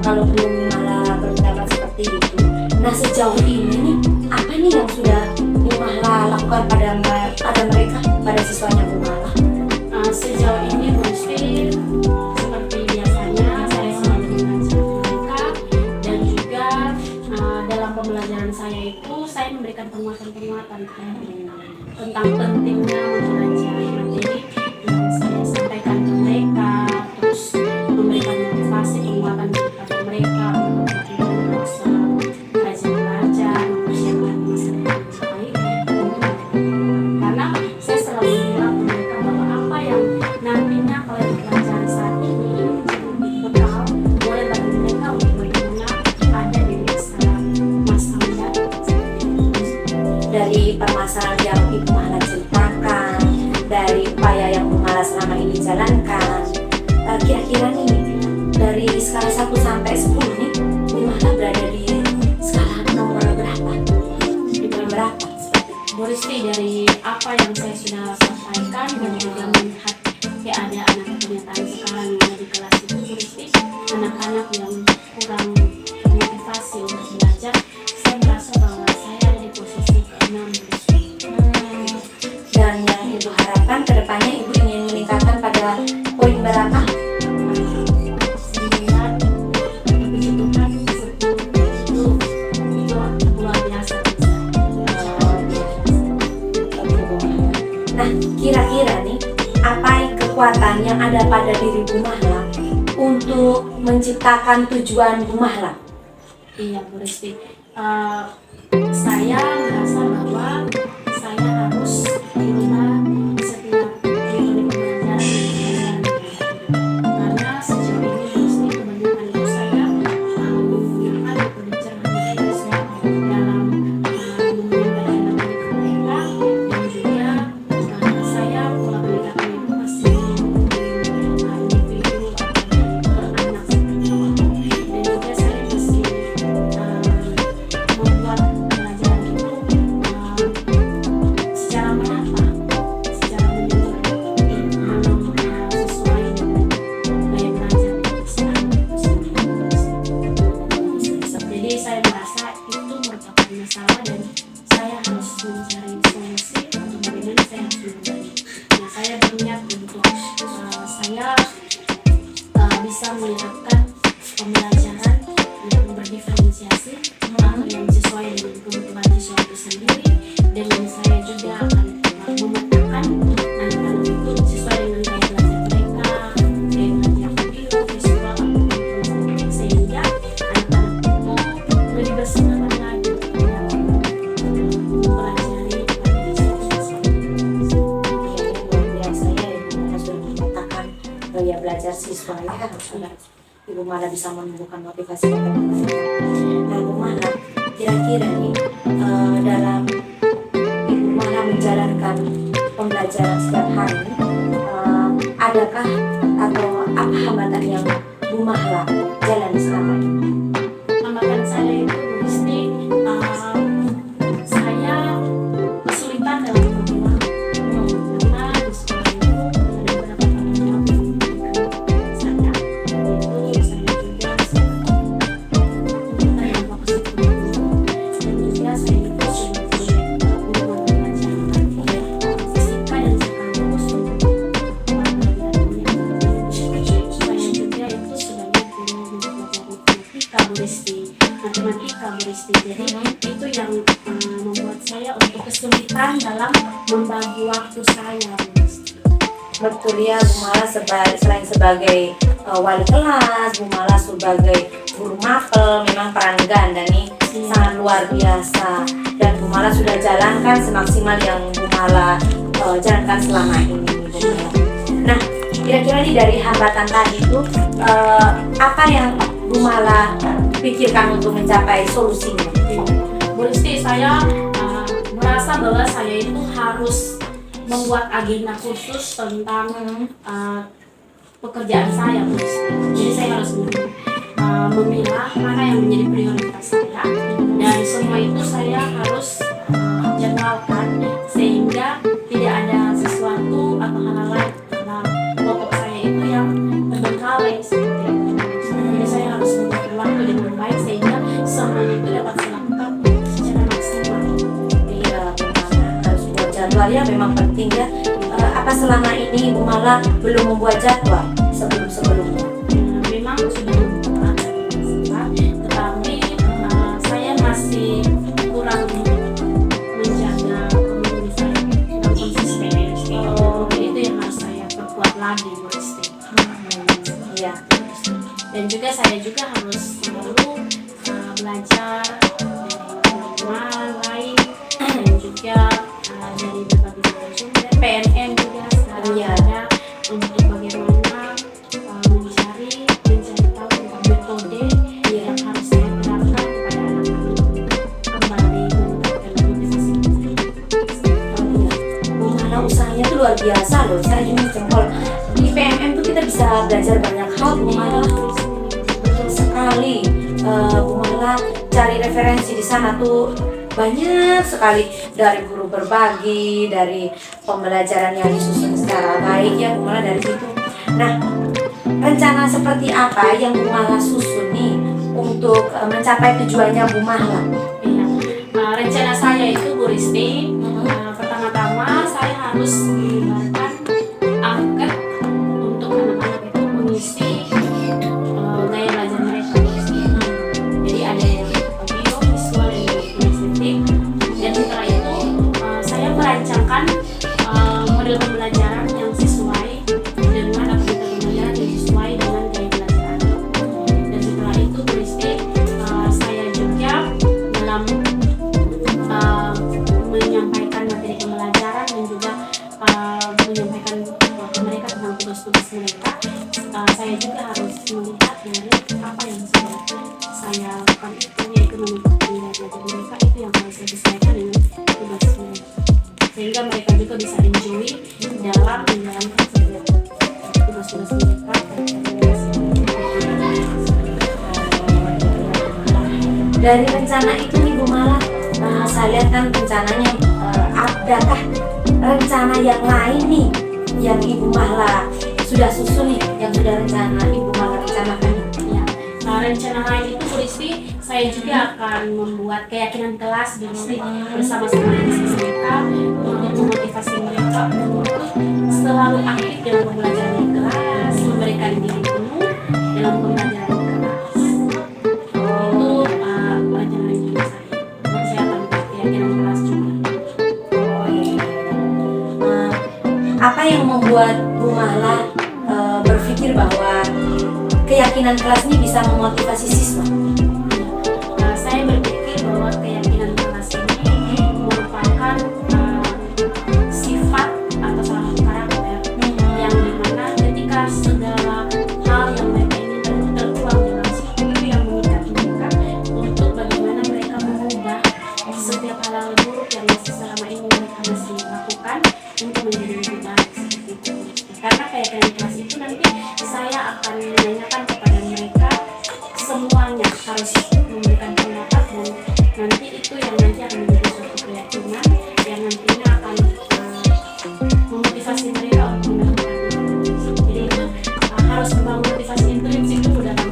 kalau Bu Mahla berpendapat seperti itu, nah sejauh ini nih, apa nih yang sudah Bu Mahla lakukan pada mereka, pada siswanya Bu Mahla? Sejauh ini Bu Risti, seperti biasanya saya selalu mengajar mereka, dan juga dalam pembelajaran saya itu saya memberikan penguatan-penguatan tentang pentingnya mempelajari materi yang saya sampaikan ke mereka, terus memberikan motivasi penguatan kepada mereka untuk bagaimana bisa rajin belajar, mempersiapkan masa permasalahan yang Ibu Mahla ceritakan, dari upaya yang Bu Mahla selama ini jalankan, kira-kira nih dari skala 1 sampai 10 nih, Bu Mahla berada di skala nomor berapa? Di poin berapa? Bu Risti, dari apa yang saya sudah sampaikan dan juga melihat keadaan atau kenyataan sekarang yang ada di kelas itu, Bu Risti, anak-anak yang kurang termotivasi untuk belajar, saya merasa bahwa saya ada di posisi ke-6, Bu Risti. Dan yang Ibu harapkan kedepannya Ibu ingin meningkatkan pada poin berapa? 9, puji Tuhan, 10, itu luar biasa. Nah, kira-kira nih, apa kekuatan yang ada pada diri Bu Mahla untuk menciptakan tujuan Bu Mahla? Iya, Bu Risti. Saya merasa bahwa saya harus berubah setiap unit pembelajaran karena sejauh ini Bu Risti kebanyakan itu saya menggunakan metode cermat dalam menyampaikan materi ke mereka, dan juga saya pola pendekatan itu masih individu atau anak seperti itu, dan juga saya masih membuat pelajaran itu secara menata, secara menyeluruh, sesuai dengan gaya belajar jadi saya merasa itu merupakan masalah dan saya harus mencari solusi untuk bagaimana saya harus memulai. Nah, saya berniat untuk saya bisa menerapkan pembelajaran yang berdiferensiasi yang sesuai dengan kebutuhan siswa itu sendiri, dan saya juga akan memetakan anak-anak itu sesuai dengan gaya belajar mereka, gaya belajar video, visual, ataupun sehingga anak-anak itu lebih bersemangat lagi dalam mempelajari materi siswa. Luar biasa ya, Ibu Mahla sudah menyatakan gaya belajar siswa ya, harus Ibu Mahla bisa menumbuhkan motivasi teman-teman. Nah, Bu Mahla, kira-kira nih dalam Ibu Mahla menjalankan pembelajaran setiap hari, adakah atau apa hambatan yang Bu Mahla jalani selama ini? Hambatan saya itu Bu Risti, saya kesulitan dalam berdoa karena di sekolah itu ada beberapa tanggung jawab yang diberikan saya, yaitu saya juga untuk yang fokus di guru, dan juga saya itu sebagai guru mata pelajaran fisika dan sekaligus untuk saya juga itu sebagai guru mempelajari matematika Bu Risti. Jadi itu yang membuat saya untuk kesulitan dalam membagi waktu saya, Bu Risti. Betul ya, Bu Mahla selain sebagai wali kelas, Bu Mahla sebagai guru mapel, memang peran ganda nih sangat luar biasa, dan Bu Mahla sudah jalankan semaksimal yang Bu Mahla jalankan selama ini, Bu Mahla. Nah, kira-kira nih dari hambatan tadi itu apa yang Bu Mahla pikirkan untuk mencapai solusinya? Bu Risti, saya merasa bahwa saya itu harus membuat agenda khusus tentang pekerjaan saya, Bu Risti. Jadi saya harus memilah mana yang menjadi prioritas saya, dan semua itu saya harus jadwalkan sehingga tidak ada sesuatu atau hal-hal lain dalam pokok saya itu yang terbengkalai seperti itu. Jadi saya harus membagi waktu dengan baik sehingga semuanya itu dapat saya lakukan secara maksimal. Iya, Bu Mahla harus buat jadwal ya, memang penting ya. Apa selama ini Bu Mahla belum membuat jadwal sebelum-sebelumnya? Memang sudah membuat tetapi saya masih kurang menjaga komitmen saya dan konsisten. Mungkin itu yang harus saya perkuat lagi, Bu Risti. Iya. Dan juga saya juga harus selalu belajar dari teman lain, dan juga dari berbagai sumber PNN juga sekarang ada untuk bagaimana mencari tahu tentang metode yang harus saya terapkan kepada anak-anak kembali mendapatkan motivasi. biasa loh. Saya juga jempol di PMM tuh kita bisa belajar banyak hal, Bu Mala. Betul sekali, Bu Mala cari referensi di sana tuh banyak sekali, dari guru berbagi, dari pembelajaran yang disusun secara baik ya Bu Mala dari situ. Nah, rencana seperti apa yang Bu Mala susun nih untuk mencapai tujuannya Bu Mala? Iya. Rencana saya itu Bu Risti, pertama-tama saya harus menyebarkan angket untuk anak-anak itu mengisi gaya belajar mereka. Jadi ada yang audio, visual, dan kinestetik. Dan setelah itu saya merancangkan model pembelajaran yang sesuai dengan aktivitas pembelajaran yang sesuai dengan gaya belajar anak. Dan setelah itu Bu Risti, saya juga dalam menyampaikan materi pembelajaran dan juga menyampaikan ke mereka tentang tugas-tugas mereka. Saya juga harus melihat dari apa yang sudah saya lakukan itu, yaitu menentukan gaya belajar mereka, itu yang harus saya sesuaikan dengan tugas mereka, sehingga mereka juga bisa enjoy dalam menjalankan setiap tugas-tugas mereka. Dari rencana itu nih Bu Mala, saya lihat kan rencananya, adakah rencana yang lain nih yang Ibu Mala sudah susun nih, yang sudah Ibu Mala rencanakan? Ya, rencana lain itu Bu Risti, saya juga akan membuat keyakinan kelas Bu Risti bersama-sama dengan siswa mereka untuk memotivasi mereka untuk selalu aktif dalam pembelajaran di kelas, memberikan diri penuh dalam pembelajaran di kelas. Itu rencana yang juga saya akan membuat keyakinan kelas juga. Apa yang membuat Bu Mala berpikir bahwa keyakinan kelas ini bisa memotivasi siswa? Saya berpikir bahwa keyakinan kelas ini merupakan sifat atau salah satu karakter yang dimana ketika segala hal yang mereka inginkan tertuang dalam situ, itu yang mengikat mereka untuk bagaimana mereka mengubah setiap hal buruk yang selama ini mereka masih lakukan untuk menjadi lebih baik seperti itu. Karena keyakinan kelas itu nanti saya akan menanyakan kepada mereka, semuanya harus memberikan pendapat, dan nanti itu yang nanti akan menjadi suatu keyakinan yang nantinya akan memotivasi mereka untuk melakukan itu. Jadi itu harus membangun motivasi intrinsik dulu dalam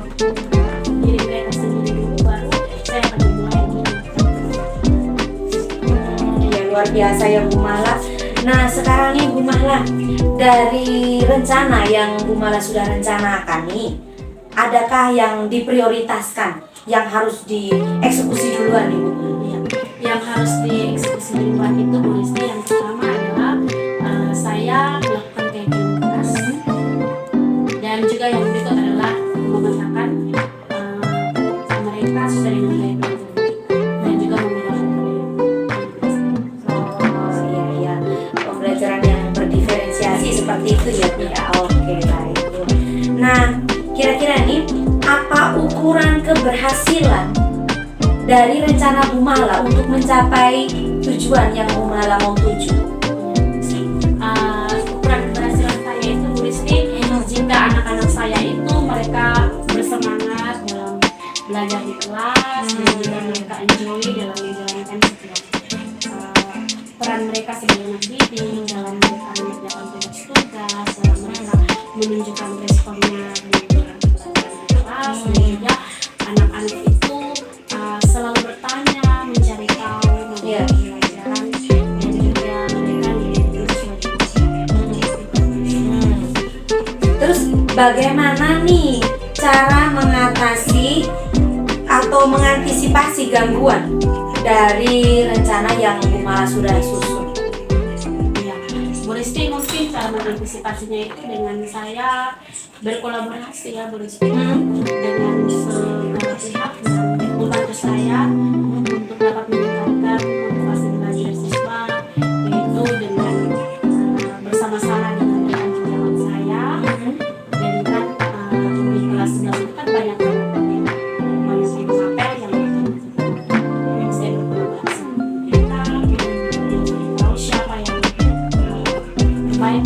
diri mereka sendiri dulu, baru saya akan memulai Ya luar biasa ya Bu Mala. Nah sekarang nih Bu Mala, dari rencana yang Bu Mala sudah rencanakan nih, adakah yang diprioritaskan, yang harus dieksekusi duluan nih Bu? Yang harus dieksekusi duluan itu Bu Risti, yang pertama adalah saya melakukan keyakinan kelas, dan juga yang berikut adalah memetakan mereka sesuai dengan gaya belajar mereka, dan juga membangun Iya, pembelajaran yang berdiferensiasi seperti itu ya Bu ya. Oke baik Bu. Nah kira-kira nih, apa ukuran keberhasilan dari rencana Bu Mala untuk mencapai tujuan yang Bu Mala mau tuju? Ukuran keberhasilan saya itu Bu Risti, jika anak-anak saya itu mereka bersemangat dalam belajar di kelas, dan juga mereka enjoy dalam menjalankan setiap peran mereka sebagai anak didik, dalam mereka mengerjakan tugas-tugas, dalam mereka menunjukkan responnya di dalam pembelajaran di kelas, dan juga anak-anak itu selalu bertanya, mencari tahu mengenai pembelajaran, dan juga mereka dididik sesuai dengan Terus bagaimana nih cara mengatasi atau mengantisipasi gangguan dari rencana yang Bu Mala sudah susun? ya, Bu Risti, mungkin cara mengantisipasinya itu dengan saya berkolaborasi ya Bu Risti, dengan segala pihak yang membantu saya untuk dapat meningkatkan motivasi belajar siswa, yaitu dengan bersama-sama dengan rekan sejawat saya, dan kan di kelas 11 itu kan banyak apel yang saya berkolaborasi dengan mereka, tahu siapa yang terbaik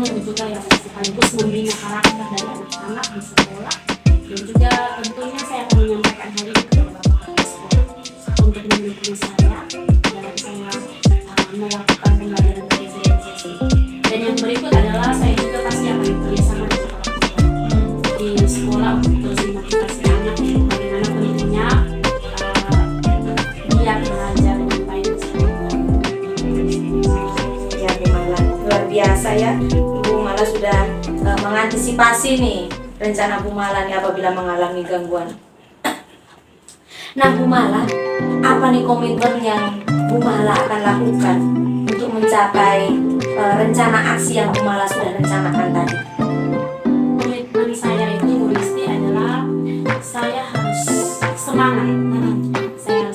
itu juga yang sekaligus membina karakter dari anak-anak di sekolah. Dan juga tentunya saya akan menyampaikan hal ini kepada Bapak Kepala Sekolah untuk mendukung saya dalam saya melakukan pembelajaran PJJ. Dan yang berikut adalah saya juga pasti akan bekerjasama di sekolah untuk terus memotivasi anak bagaimana pentingnya dia belajar dengan baik. Ya, Bu Mala, luar biasa ya. Bu Mala sudah mengantisipasi nih rencana Bu Mala nih apabila mengalami gangguan. Nah, Bu Mala, apa nih komitmen yang Bu Mala akan lakukan untuk mencapai rencana aksi yang Bu Mala sudah rencanakan tadi? Komitmen saya itu Bu Risti adalah saya harus semangat.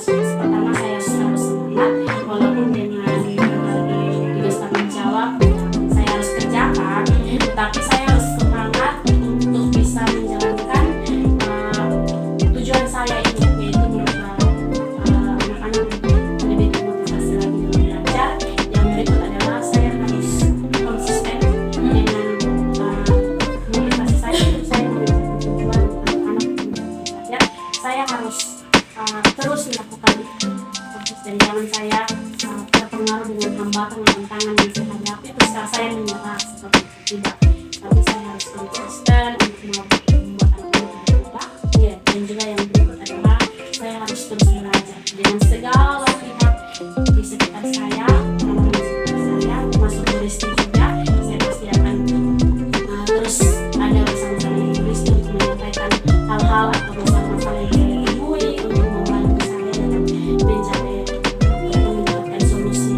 Pertama saya harus semangat walaupun dengan tugas tanggung jawab saya harus kerjakan, tapi saya harus semangat untuk bisa menjalankan tujuan saya ini, yaitu merubah anak-anak lebih termotivasi lagi dalam belajar. Yang berikut adalah saya harus konsisten dengan motivasi saya itu saya mencapai tujuan anak-anak belajar. Saya harus terus melakukan itu dan jangan saya terpengaruh dengan hambatan dan tantangan yang saya hadapi terus saya menyerah seperti itu, tidak, tapi saya harus konsisten untuk membuat anak-anak berubah. Dan juga yang berikut adalah saya harus terus belajar dengan segala pihak di sekitar saya, orang-orang di sekitar saya, termasuk Bu Risti juga. Saya pasti akan terus ada bersama-sama dengan Bu Risti untuk menyampaikan hal-hal atau masalah-masalah yang saya temui untuk membantu saya dalam mencapai atau mendapatkan solusi.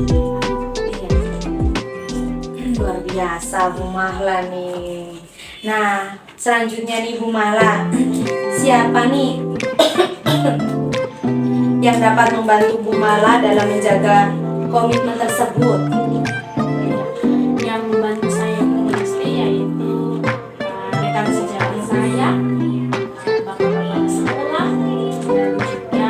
Luar biasa Bu Mahla nih. Nah, selanjutnya nih Bu Mahla, siapa nih yang dapat membantu Bu Mahla dalam menjaga komitmen tersebut? Yang membantu saya Bu Risti yaitu rekan sejarah saya, bapak-bapak sekolah, dan juga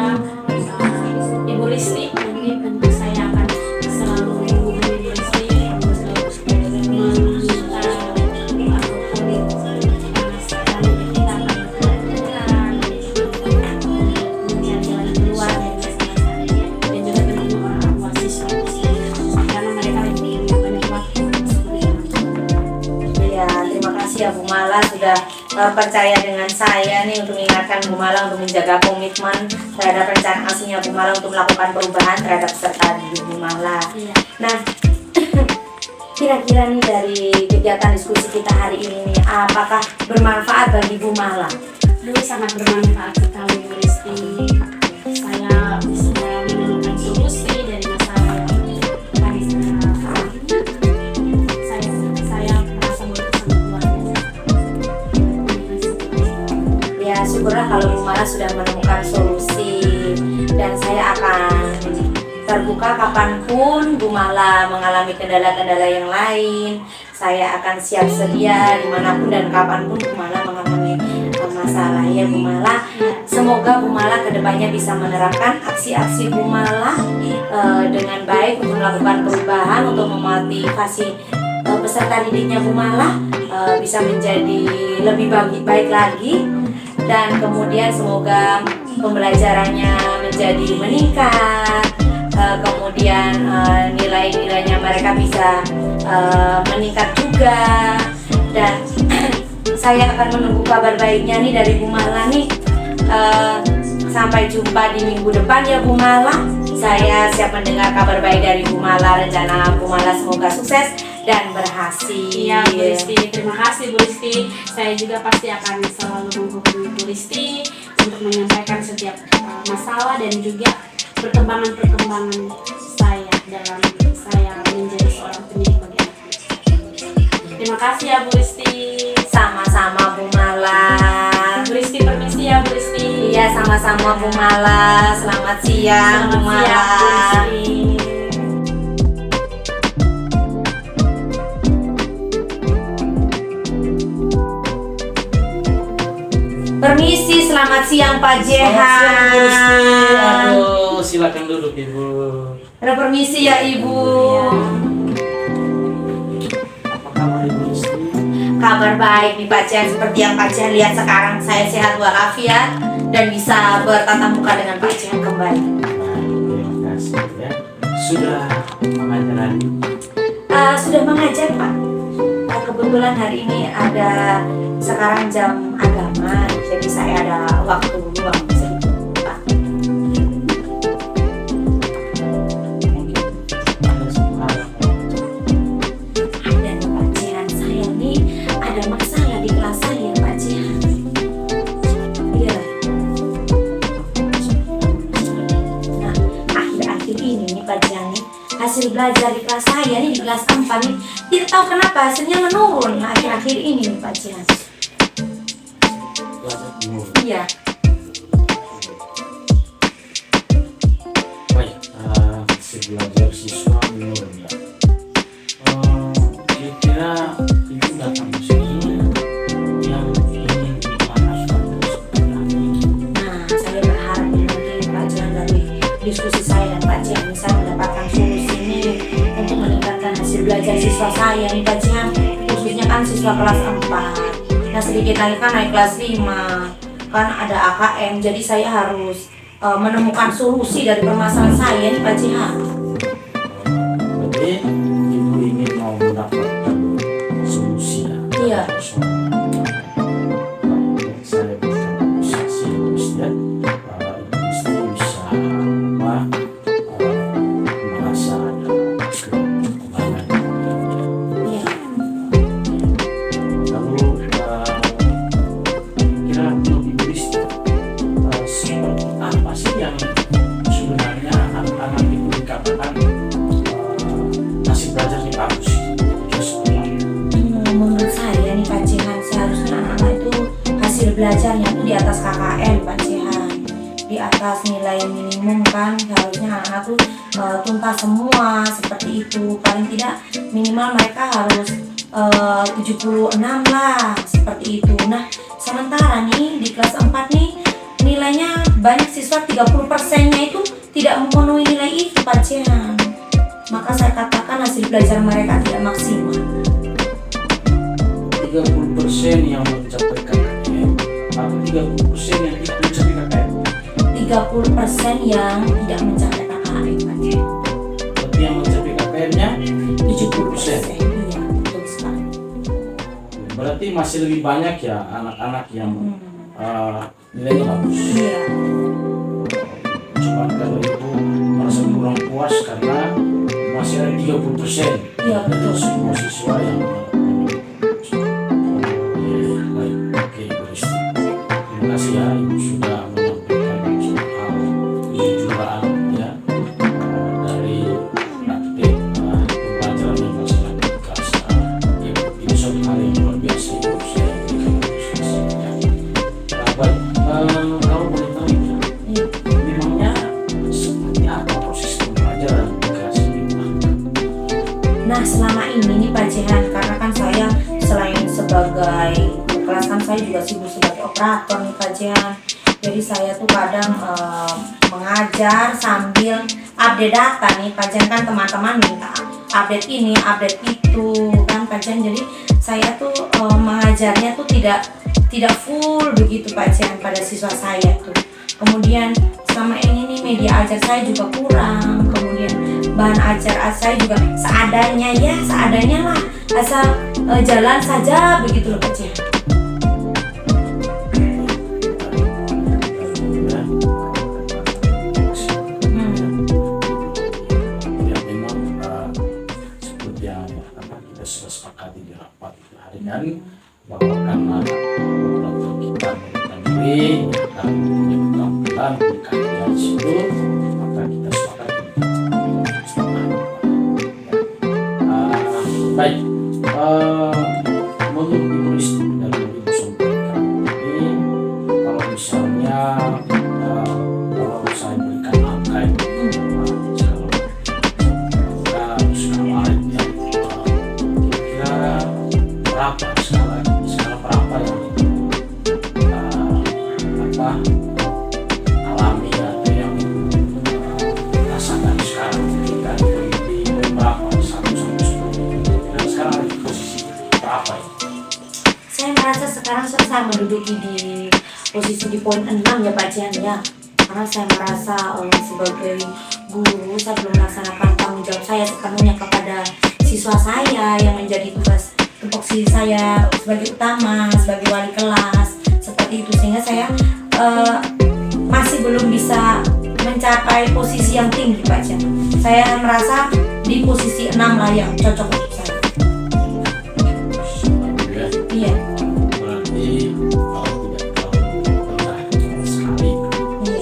Ibu Risti. Nanti tentu saya akan selalu menghubungi Ibu Risti Ya, Bu Mala sudah percaya dengan saya nih untuk mengingatkan Bu Mala untuk menjaga komitmen terhadap rencana aksinya Bu Mala untuk melakukan perubahan terhadap peserta didik Bu Mala. Nah, kira-kira nih dari kegiatan diskusi kita hari ini nih, apakah bermanfaat bagi Bu Mala? Dulu sangat bermanfaat sekali Bu Risti. Saya bisa menemukan solusi dari masalah yang tadi saya merasa berkesan luar biasa. Ya, syukurlah kalau Bu Mala sudah menemukan solusi, dan saya akan terbuka kapanpun Bu Mala mengalami kendala-kendala yang lain. Saya akan siap sedia dimanapun dan kapanpun Bu Mala mengalami masalah ya Bu Mala. Semoga Bu Mala kedepannya bisa menerapkan aksi-aksi Bu Mala dengan baik untuk melakukan perubahan, untuk memotivasi peserta didiknya Bu Mala bisa menjadi lebih baik lagi, dan kemudian semoga pembelajarannya menjadi meningkat, kemudian nilai-nilainya mereka bisa meningkat juga. Dan saya akan menunggu kabar baiknya nih dari Bu Mala nih. Sampai jumpa di minggu depan ya Bu Mala. Saya siap mendengar kabar baik dari Bu Mala. Rencana Bu Mala semoga sukses dan berhasil. Iya Bu Risti, terima kasih Bu Risti. Saya juga pasti akan selalu menghubungi Bu Risti untuk menyampaikan setiap masalah dan juga perkembangan saya dalam saya menjadi seorang pendidik bagi anak-anak. Terima kasih ya Bu Risti. Sama-sama Bu Mala. Bu Risti permisi ya Bu Risti. Iya, sama-sama Bu Mala. Selamat siang Bu Mala. Selamat siang Bu Risti. Permisi, selamat siang Pak JH. Selamat siang, Bu Risti. Aduh, silakan duduk Ibu. Permisi ya Ibu. Apa kabar Ibu? kabar baik nih Pak Cihan. Seperti yang Pak Cihan lihat sekarang, saya sehat walafiat dan bisa bertatap muka dengan Pak Cihan kembali. Terima kasih ya. Sudah mengajar hari ini? Sudah mengajar Pak. Kebetulan hari ini ada sekarang jam agama, jadi saya ada waktu luang sedikit Pak. Mungkin ada hal Dan Pak Cihan, saya nih ada masalah di kelas saya Pak Cihan. Iya. Nah, akhir-akhir ini nih Pak Cihan nih, hasil belajar di kelas saya nih di kelas 4 nih, tidak tahu kenapa hasilnya menurun akhir-akhir ini nih Pak Cihan. belajar dulu. Iya. Baik, hasil belajar siswa menurun ya. Kira-kira itu datang ke sini yang ingin dimanfaatkan seperti apa? Nah, saya berharap nih nanti Pak Cihan dari diskusi saya dan Pak Cihan bisa mendapatkan solusi nih untuk meningkatkan hasil belajar siswa saya nih Pak Cihan, khususnya kan siswa kelas 4. Nah, sedikit lagi kan naik kelas 5, kan ada AKM, jadi saya harus menemukan solusi dari permasalahan saya nih Pak Cihan. Berarti ibu ingin mau mendapatkan solusi ya. Iya. Saya berikan apresiasi ya. Ibu mesti bisa merasa ada kekurangan. Iya. Lalu kira untuk ibu Risti, seperti apa sih yang sebenarnya anak-anak itu dikatakan hasil belajarnya bagus? Terus Menurut saya nih Pak Cihan, seharusnya anak-anak itu hasil belajarnya itu di atas KKM Pak Cihan, di atas nilai minimum kan, seharusnya anak-anak tuh tuntas semua seperti itu, paling tidak minimal mereka harus 76 lah seperti itu. Nah, sementara nih di kelas 4 nih nilainya banyak siswa 30%-nya itu tidak memenuhi nilai itu Pak Cihan. Maka saya katakan hasil belajar mereka tidak maksimal. 30% yang mencapai KKM atau 30% yang tidak mencapai KKM? 30% yang tidak mencapai KKM Pak Cihan. Berarti yang mencapai KKM-nya 70%. Iya, betul sekali. Berarti masih lebih banyak ya anak-anak yang nilainya bagus. Iya. Cuma kalau itu merasa kurang puas karena masih ada 30% Iya, betul. semua siswa yang baik. Oke, Ibu Risti. Terima kasih ya Ibu sudah menyampaikan suatu hal kejujuran ya dari praktik pembelajaran yang dilaksanakan di kelas. Ini suatu hal yang luar biasa Ibu, saya berikan apresiasi ya. Baik, kalau boleh tahu Ibu, Iya. memangnya seperti apa proses pembelajaran di kelas ini? Nah, selama ini nih Pak Cihan, karena kan saya selain sebagai kelas kan saya juga sibuk sebagai operator nih Pak Cihan. Jadi saya tuh kadang mengajar sambil update data nih Pak Cihan, kan teman-teman minta update ini, update itu kan Pak Cihan. Jadi saya tuh mengajarnya tuh tidak full begitu Pak Cihan pada siswa saya tuh. Kemudian selama ini nih media ajar saya juga kurang. Kemudian bahan ajar saya juga seadanya lah, asal jalan saja begitu loh Pak Cihan. Ya memang seperti yang kita sudah sepakati di rapat hari ini bahwa karena beberapa kita mengundurkan diri dan punya keterampilan berkarya di situ, maka kita sepakati baik. Menurut Ibu Risti dan Ibu sampaikan ini, kalau misalnya kalau saya berikan angka itu kira-kira berapa skala berapa yang alami atau yang rasakan sekarang ketika di berapa 1 sampai 10 dan sekarang di posisi berapa ya? Saya merasa sekarang saya menduduki di posisi di poin 6 ya Pak Jian ya. Karena saya merasa sebagai guru saya belum melaksanakan tanggung jawab saya sepenuhnya kepada siswa saya yang menjadi tupoksi saya sebagai utama, sebagai wali kelas seperti itu, sehingga saya masih belum bisa mencapai posisi yang tinggi Pak Jian. Saya merasa di posisi 6 lah yang cocok untuk saya. Iya. Berarti kalau tidak terlalu rendah sekali. Iya.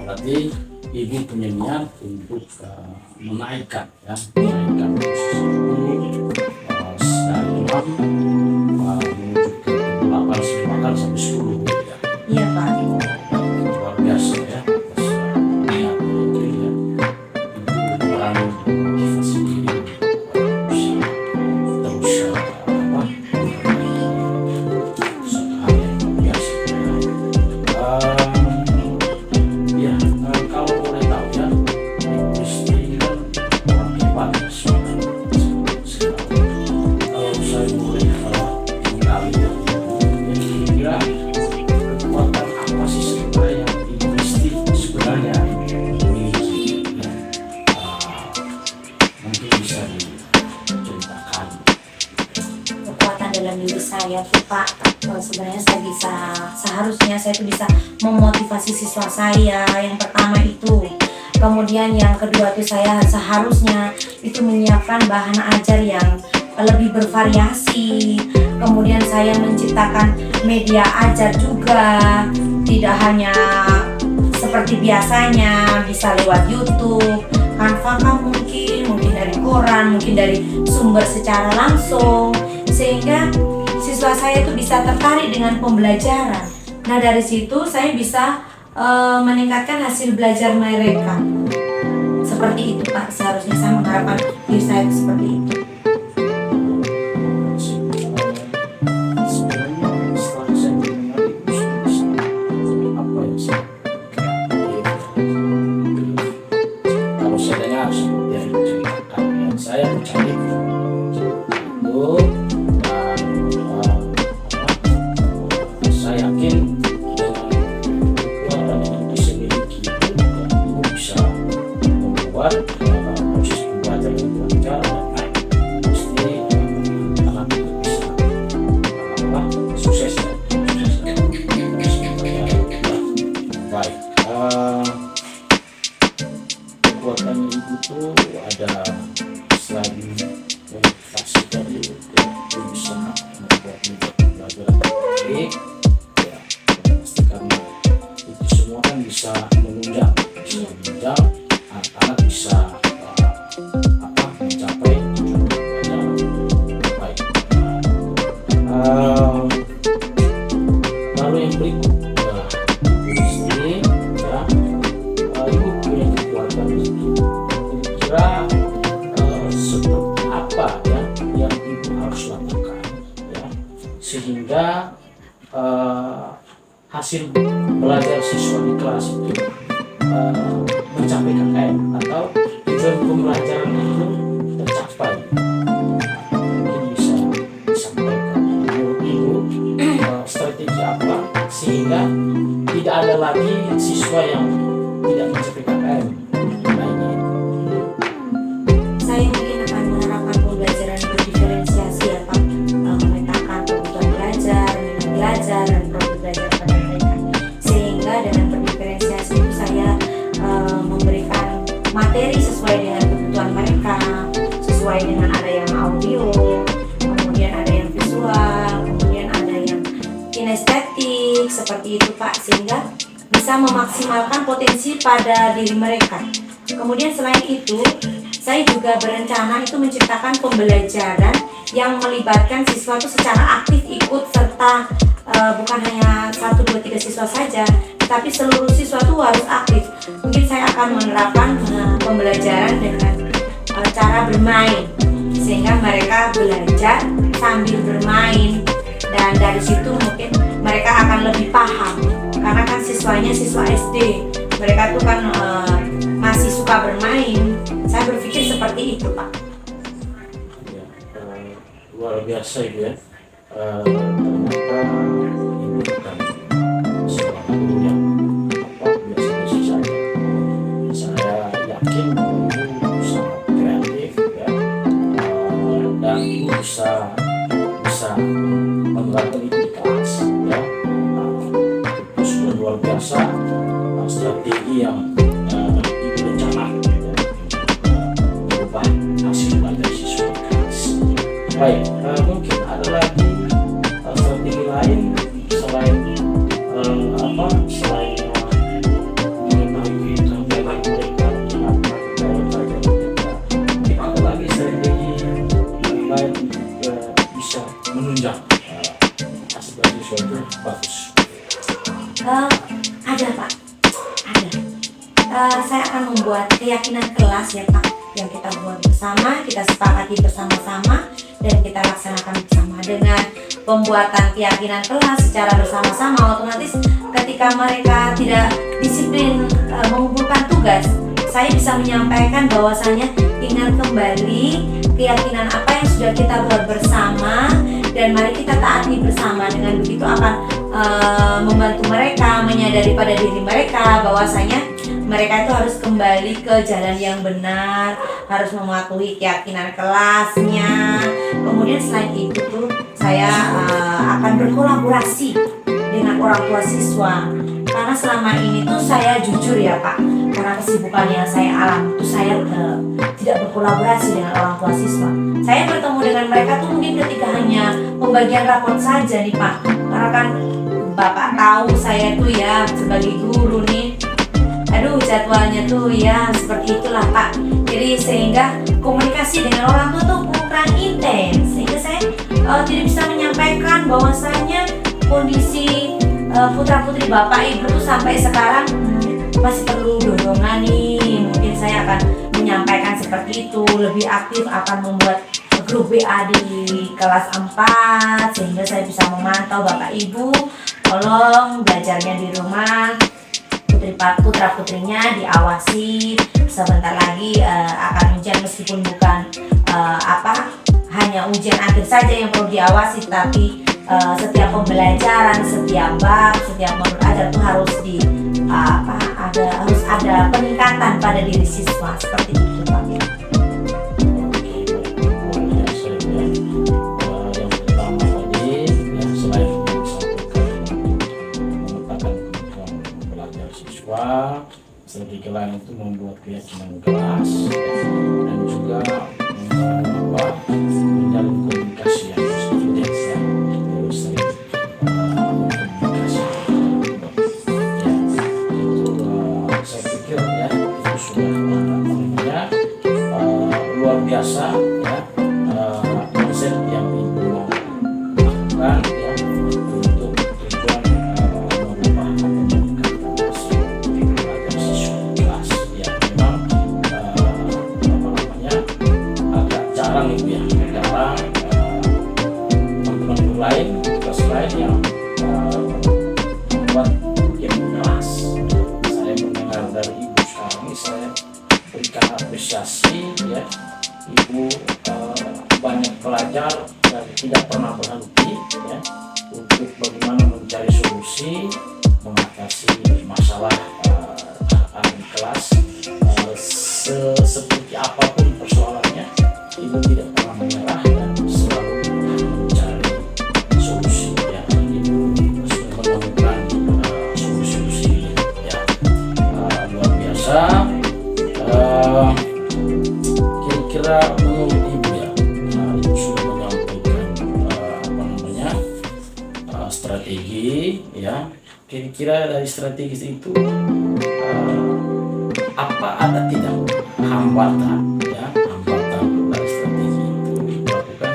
Berarti ibu punya niat untuk menaikkan menaikkan posisi ibu dari 6 menuju ke 8 bahkan sampai 10 ya. Iya Pak. Luar biasa ya atas niat itu ya. Ibu berani motivasi diri terus usaha yang luar biasa ya. Kalau boleh tahu ya, Ibu istri kan orang hebat ya, sebenarnya. Kalau saya boleh menggali ya, kira-kira kekuatan apa sih sebenarnya yang Ibu istri sebenarnya memiliki ya? Mungkin bisa diceritakan. Kekuatan dalam diri saya tuh Pak, sebenarnya seharusnya saya tuh bisa memotivasi siswa saya yang pertama itu. Kemudian yang kedua tuh saya seharusnya itu menyiapkan bahan ajar yang lebih bervariasi. Kemudian saya menciptakan media ajar juga, tidak hanya seperti biasanya bisa lewat YouTube, Canva mungkin dari koran, mungkin dari sumber secara langsung, sehingga siswa saya itu bisa tertarik dengan pembelajaran. Nah dari situ saya bisa meningkatkan hasil belajar mereka. Seperti itu Pak, seharusnya saya mengharapkan diri saya seperti itu. Sebenarnya setelah saya mendengar Ibu apa yang saya kalau saya dengar seperti yang Ibu ceritakan ya, saya mencari itu dan saya yakin dengan kekuatan yang bisa miliki itu Ibu bisa membuat proses pembelajaran yang lancar dan baik. Pasti anak itu bisa sukses ya. Baik. Kekuatan Ibu tuh ada selain motivasi dari itu bisa membuat belajar baik ya, pasti karena itu semua kan bisa menunjang anak-anak bisa mencapai tujuan belajar baik. Lalu yang berikut Ibu istri ya, Ibu punya kekuatan itu kira-kira seperti apa ya yang Ibu harus lakukan ya sehingga hasil belajar siswa di kelas itu mencapai KKM atau tujuan pembelajaran itu tercapai. Mungkin bisa disampaikan menurut Ibu strategi apa sehingga tidak ada lagi siswa yang tidak mencapai KKM lainnya. Saya mungkin akan menerapkan pembelajaran berdiferensiasi ya Pak, memetakan kebutuhan belajar, minat belajar, dan profil belajar pada mereka. Sehingga dengan berdiferensiasi itu saya memberikan materi sesuai dengan kebutuhan mereka, sesuai dengan ada yang audio, kemudian ada yang visual, kemudian ada yang kinestetik, seperti itu Pak, sehingga bisa memaksimalkan potensi pada diri mereka. Kemudian selain itu, saya juga berencana itu menciptakan pembelajaran yang melibatkan siswa itu secara aktif ikut serta, bukan hanya 1, 2, 3 siswa saja, tapi seluruh siswa itu harus aktif. Mungkin saya akan menerapkan pembelajaran dengan cara bermain, sehingga mereka belajar sambil bermain, dan dari situ mungkin mereka akan lebih paham, karena kan siswanya siswa SD, mereka tuh kan masih suka bermain. Saya berpikir seperti itu Pak. Ya, luar biasa Ibu ya. Ternyata ini bukan seorang guru yang biasa-biasa saja. Saya yakin bahwa Ibu sangat kreatif ya, dan Ibu bisa menerapkan itu di kelas ya. Itu sudah luar biasa strategi yang Ibu rencanakan ya, merubah hasil belajar siswa di kelas. Baik, mungkin ada lagi strategi lain selain selain mengetahui keterampilan mereka, ada lagi strategi lain bisa menunjang hasil belajar siswa itu bagus. Ada Pak, ada. Saya akan membuat keyakinan kelas ya Pak, yang kita buat bersama, kita sepakati bersama-sama, dan kita laksanakan bersama. Dengan pembuatan keyakinan kelas secara bersama-sama, otomatis ketika mereka tidak disiplin mengumpulkan tugas, saya bisa menyampaikan bahwasanya ingat kembali keyakinan apa yang sudah kita buat bersama, dan mari kita taati bersama. Dengan begitu akan membantu mereka menyadari pada diri mereka bahwasanya mereka itu harus kembali ke jalan yang benar, harus mematuhi keyakinan kelasnya. Kemudian selain itu tuh saya akan berkolaborasi dengan orang tua siswa, karena selama ini tuh saya jujur ya Pak, karena kesibukan yang saya alami itu saya tidak berkolaborasi dengan orang tua siswa. Saya bertemu dengan mereka tuh mungkin ketika hanya pembagian raport saja nih Pak, karena kan Bapak tahu saya tuh ya sebagai guru nih, jadwalnya tuh ya seperti itulah Pak. Jadi sehingga komunikasi dengan orang tua tuh kurang intens, sehingga saya tidak bisa menyampaikan bahwasanya kondisi putra-putri Bapak Ibu tuh sampai sekarang masih perlu dorongan nih. Mungkin saya akan menyampaikan seperti itu, lebih aktif akan membuat grup WA di kelas 4, sehingga saya bisa memantau Bapak Ibu. Tolong belajarnya di rumah, putra-putrinya diawasi. Sebentar lagi akan ujian, meskipun bukan hanya ujian akhir saja yang perlu diawasi, tapi setiap pembelajaran, setiap bab, setiap modul ajar itu harus harus ada peningkatan pada diri siswa, seperti itu Pak. Strategi lain itu membuat keyakinan kelas dan juga menjalin komunikasi yang intens ya, terus komunikasi ya, itu saya pikir ya itu sudah luar biasa ya, konsep yang Ibu lakukan ya untuk tujuan merubah lain, tugas lain yang membuat game keras. Saya mendengar dari Ibu sekarang ini, saya berikan apresiasi ya. Ibu banyak belajar dan tidak pernah berhenti ya, untuk bagaimana mencari solusi mengatasi masalah di kelas. Seperti apapun persoalannya, Ibu tidak pernah menyerah dan selalu mencari solusi ya. Ibu sudah menemukan solusi-solusi ya, luar biasa. Kira-kira menurut Ibu ya, Ibu sudah menyampaikan strategi ya. Kira-kira dari strategi itu apa ada tidak hambatan ya, hambatan dari strategi itu dilakukan?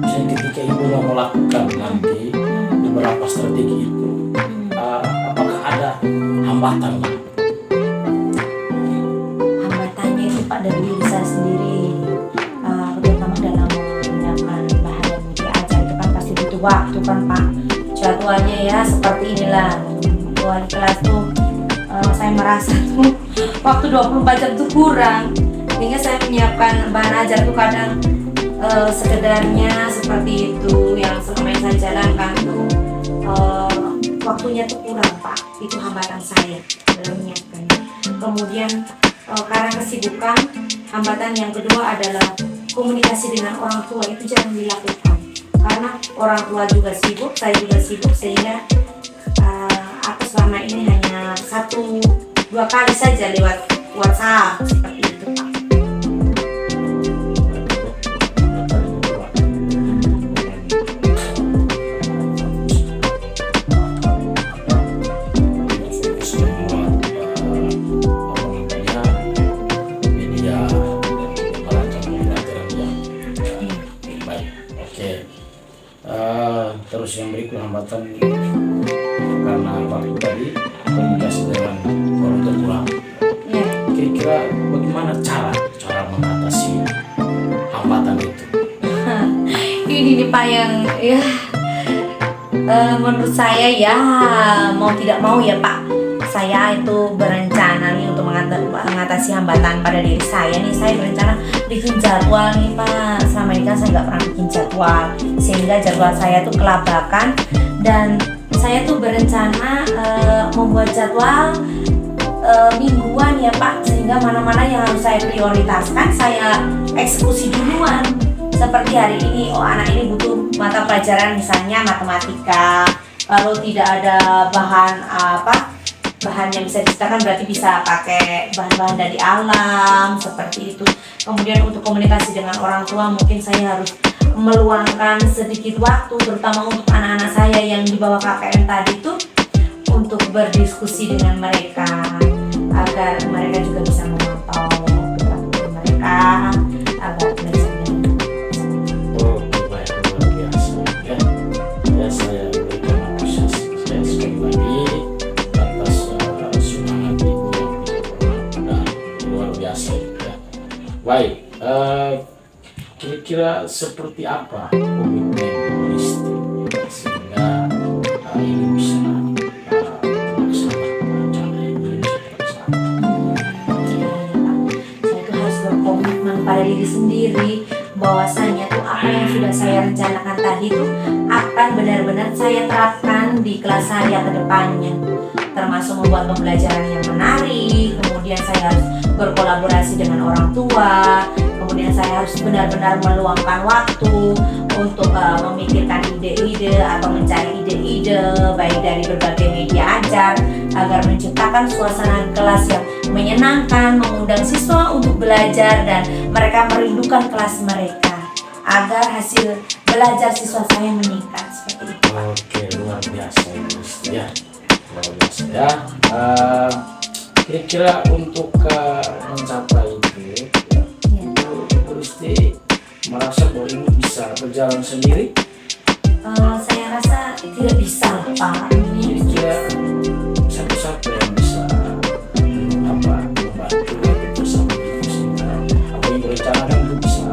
Misalnya ketika Ibu mau melakukan nanti beberapa strategi itu, apakah ada hambatan? Hambatannya itu Pak dari diri saya sendiri, terutama dalam menyiapkan bahan dan media ajar itu kan pasti butuh waktu kan Pak. Jadwalnya ya seperti inilah, wali kelas tuh saya merasa tuh waktu 24 jam tuh kurang, sehingga saya menyiapkan bahan ajar tuh kadang sekedarnya seperti itu yang selama yang saya jalankan tuh waktunya tuh kurang Pak, itu hambatan saya dalam menyiapkannya. Kemudian karena kesibukan, hambatan yang kedua adalah komunikasi dengan orang tua itu jangan dilakukan karena orang tua juga sibuk, saya juga sibuk, sehingga aku selama ini hanya 1-2 kali saja lewat WhatsApp seperti itu Pak. Terus yang berikut hambatan karena waktu tadi komunikasi dengan orang tua. Ya. Kira-kira bagaimana cara mengatasi hambatan itu? Ini nih Pak yang ya menurut saya ya mau tidak mau ya Pak, saya itu berencana nih untuk mengatasi hambatan pada diri saya nih. Saya berencana bikin jadwal nih Pak. Selama ini kan saya nggak pernah bikin jadwal, sehingga jadwal saya tuh kelabakan. Dan saya tuh berencana membuat jadwal mingguan ya Pak, sehingga mana-mana yang harus saya prioritaskan saya eksekusi duluan. Seperti hari ini, anak ini butuh mata pelajaran misalnya matematika. Kalau tidak ada bahan yang bisa diciptakan, berarti bisa pakai bahan-bahan dari alam seperti itu. Kemudian untuk komunikasi dengan orang tua, mungkin saya harus meluangkan sedikit waktu, terutama untuk anak-anak saya yang di bawah KKN tadi itu, untuk berdiskusi dengan mereka agar mereka juga bisa memantau keterampilan mereka agar bisa. Baik, luar biasa ya. Saya berikan apresiasi saya sekali lagi atas semangat ibu yang tidak pernah luar biasa ya. Baik, kira-kira seperti apa komitmen Listi sehingga ini bisa pada diri sendiri bahwasanya tuh apa yang sudah saya rencanakan tadi tuh akan benar-benar saya terapkan di kelas saya ke depannya, termasuk membuat pembelajaran yang menarik. Kemudian saya harus berkolaborasi dengan orang tua, kemudian saya harus benar-benar meluangkan waktu untuk memikirkan ide-ide atau mencari ide-ide baik dari berbagai media ajar agar menciptakan suasana kelas yang menyenangkan, mengundang siswa untuk belajar dan mereka merindukan kelas mereka agar hasil belajar siswa saya meningkat seperti itu. Oke, luar biasa ya, luar biasa ya. Kira-kira untuk mencapai itu, Ibu Listi merasa bahwa ini bisa berjalan sendiri? Saya rasa tidak bisa Pak. Kira-kira siapa yang bisa membantu bersama Ibu sehingga apa yang direncanakan itu bisa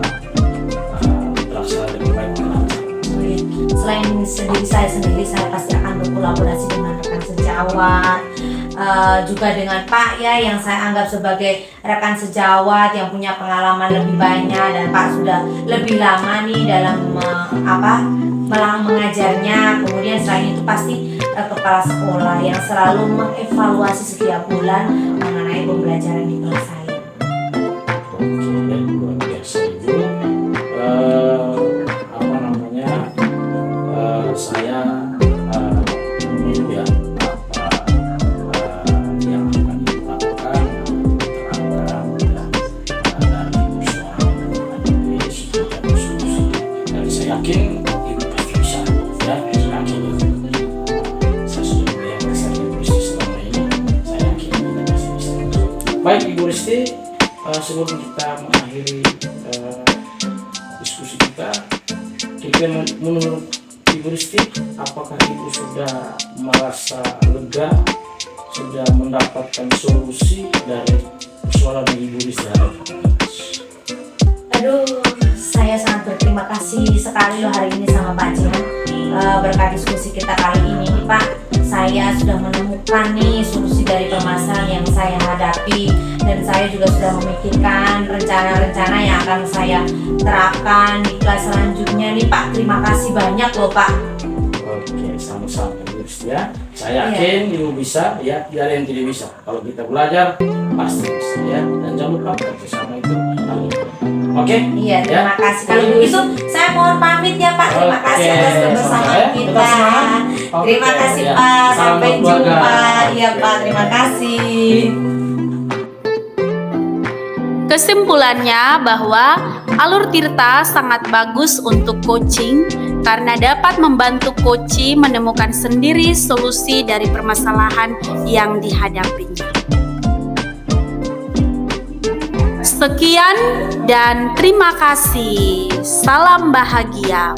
terlaksana dengan baik. Selain saya sendiri, saya pasti akan berkolaborasi dengan rekan sejawat, juga dengan Pak ya yang saya anggap sebagai rekan sejawat yang punya pengalaman lebih banyak dan Pak sudah lebih lama nih dalam mengajarnya. Kemudian selain itu pasti kepala sekolah yang selalu mengevaluasi setiap bulan mengenai pembelajaran di kelas saya. Oke, dan luar biasa Ibu. Saya menunggu ya apa yang akan dilakukan terangkan dari persoalan solusi. Dan saya yakin Ibu pasti bisa ya. Saya yakin saya sudah melihat kesan Ibu Listi selama ini. Saya yakin Ibu pasti bisa. Baik Ibu Listi, sebelum kita mengakhiri diskusi kita, menurut Ibu Listi, apakah Ibu sudah merasa lega, sudah mendapatkan solusi dari persoalan Ibu Listi? Aduh, saya sangat berterima terima kasih sekali loh hari ini sama Pak Jihan. Berkat diskusi kita kali ini nih Pak, saya sudah menemukan nih solusi dari permasalahan yang saya hadapi, dan saya juga sudah memikirkan rencana-rencana yang akan saya terapkan di kelas selanjutnya nih Pak. Terima kasih banyak loh Pak. Oke, sama-sama ya. Saya yakin Ibu bisa, ya, tidak ada yang tidak bisa. Kalau kita belajar pasti bisa, ya. Dan jangan lupa bersama itu. Oke? Iya, terima kasih. Kalau begitu saya mohon pamit ya Pak. Terima kasih atas kebersamaan kita. Tetap semangat. Terima kasih ya. Pak. Salam Sampai buat keluarga. jumpa. Iya Oke. Pak, terima kasih. Kesimpulannya bahwa alur Tirta sangat bagus untuk coaching karena dapat membantu coachee menemukan sendiri solusi dari permasalahan yang dihadapinya. Sekian dan terima kasih. Salam bahagia.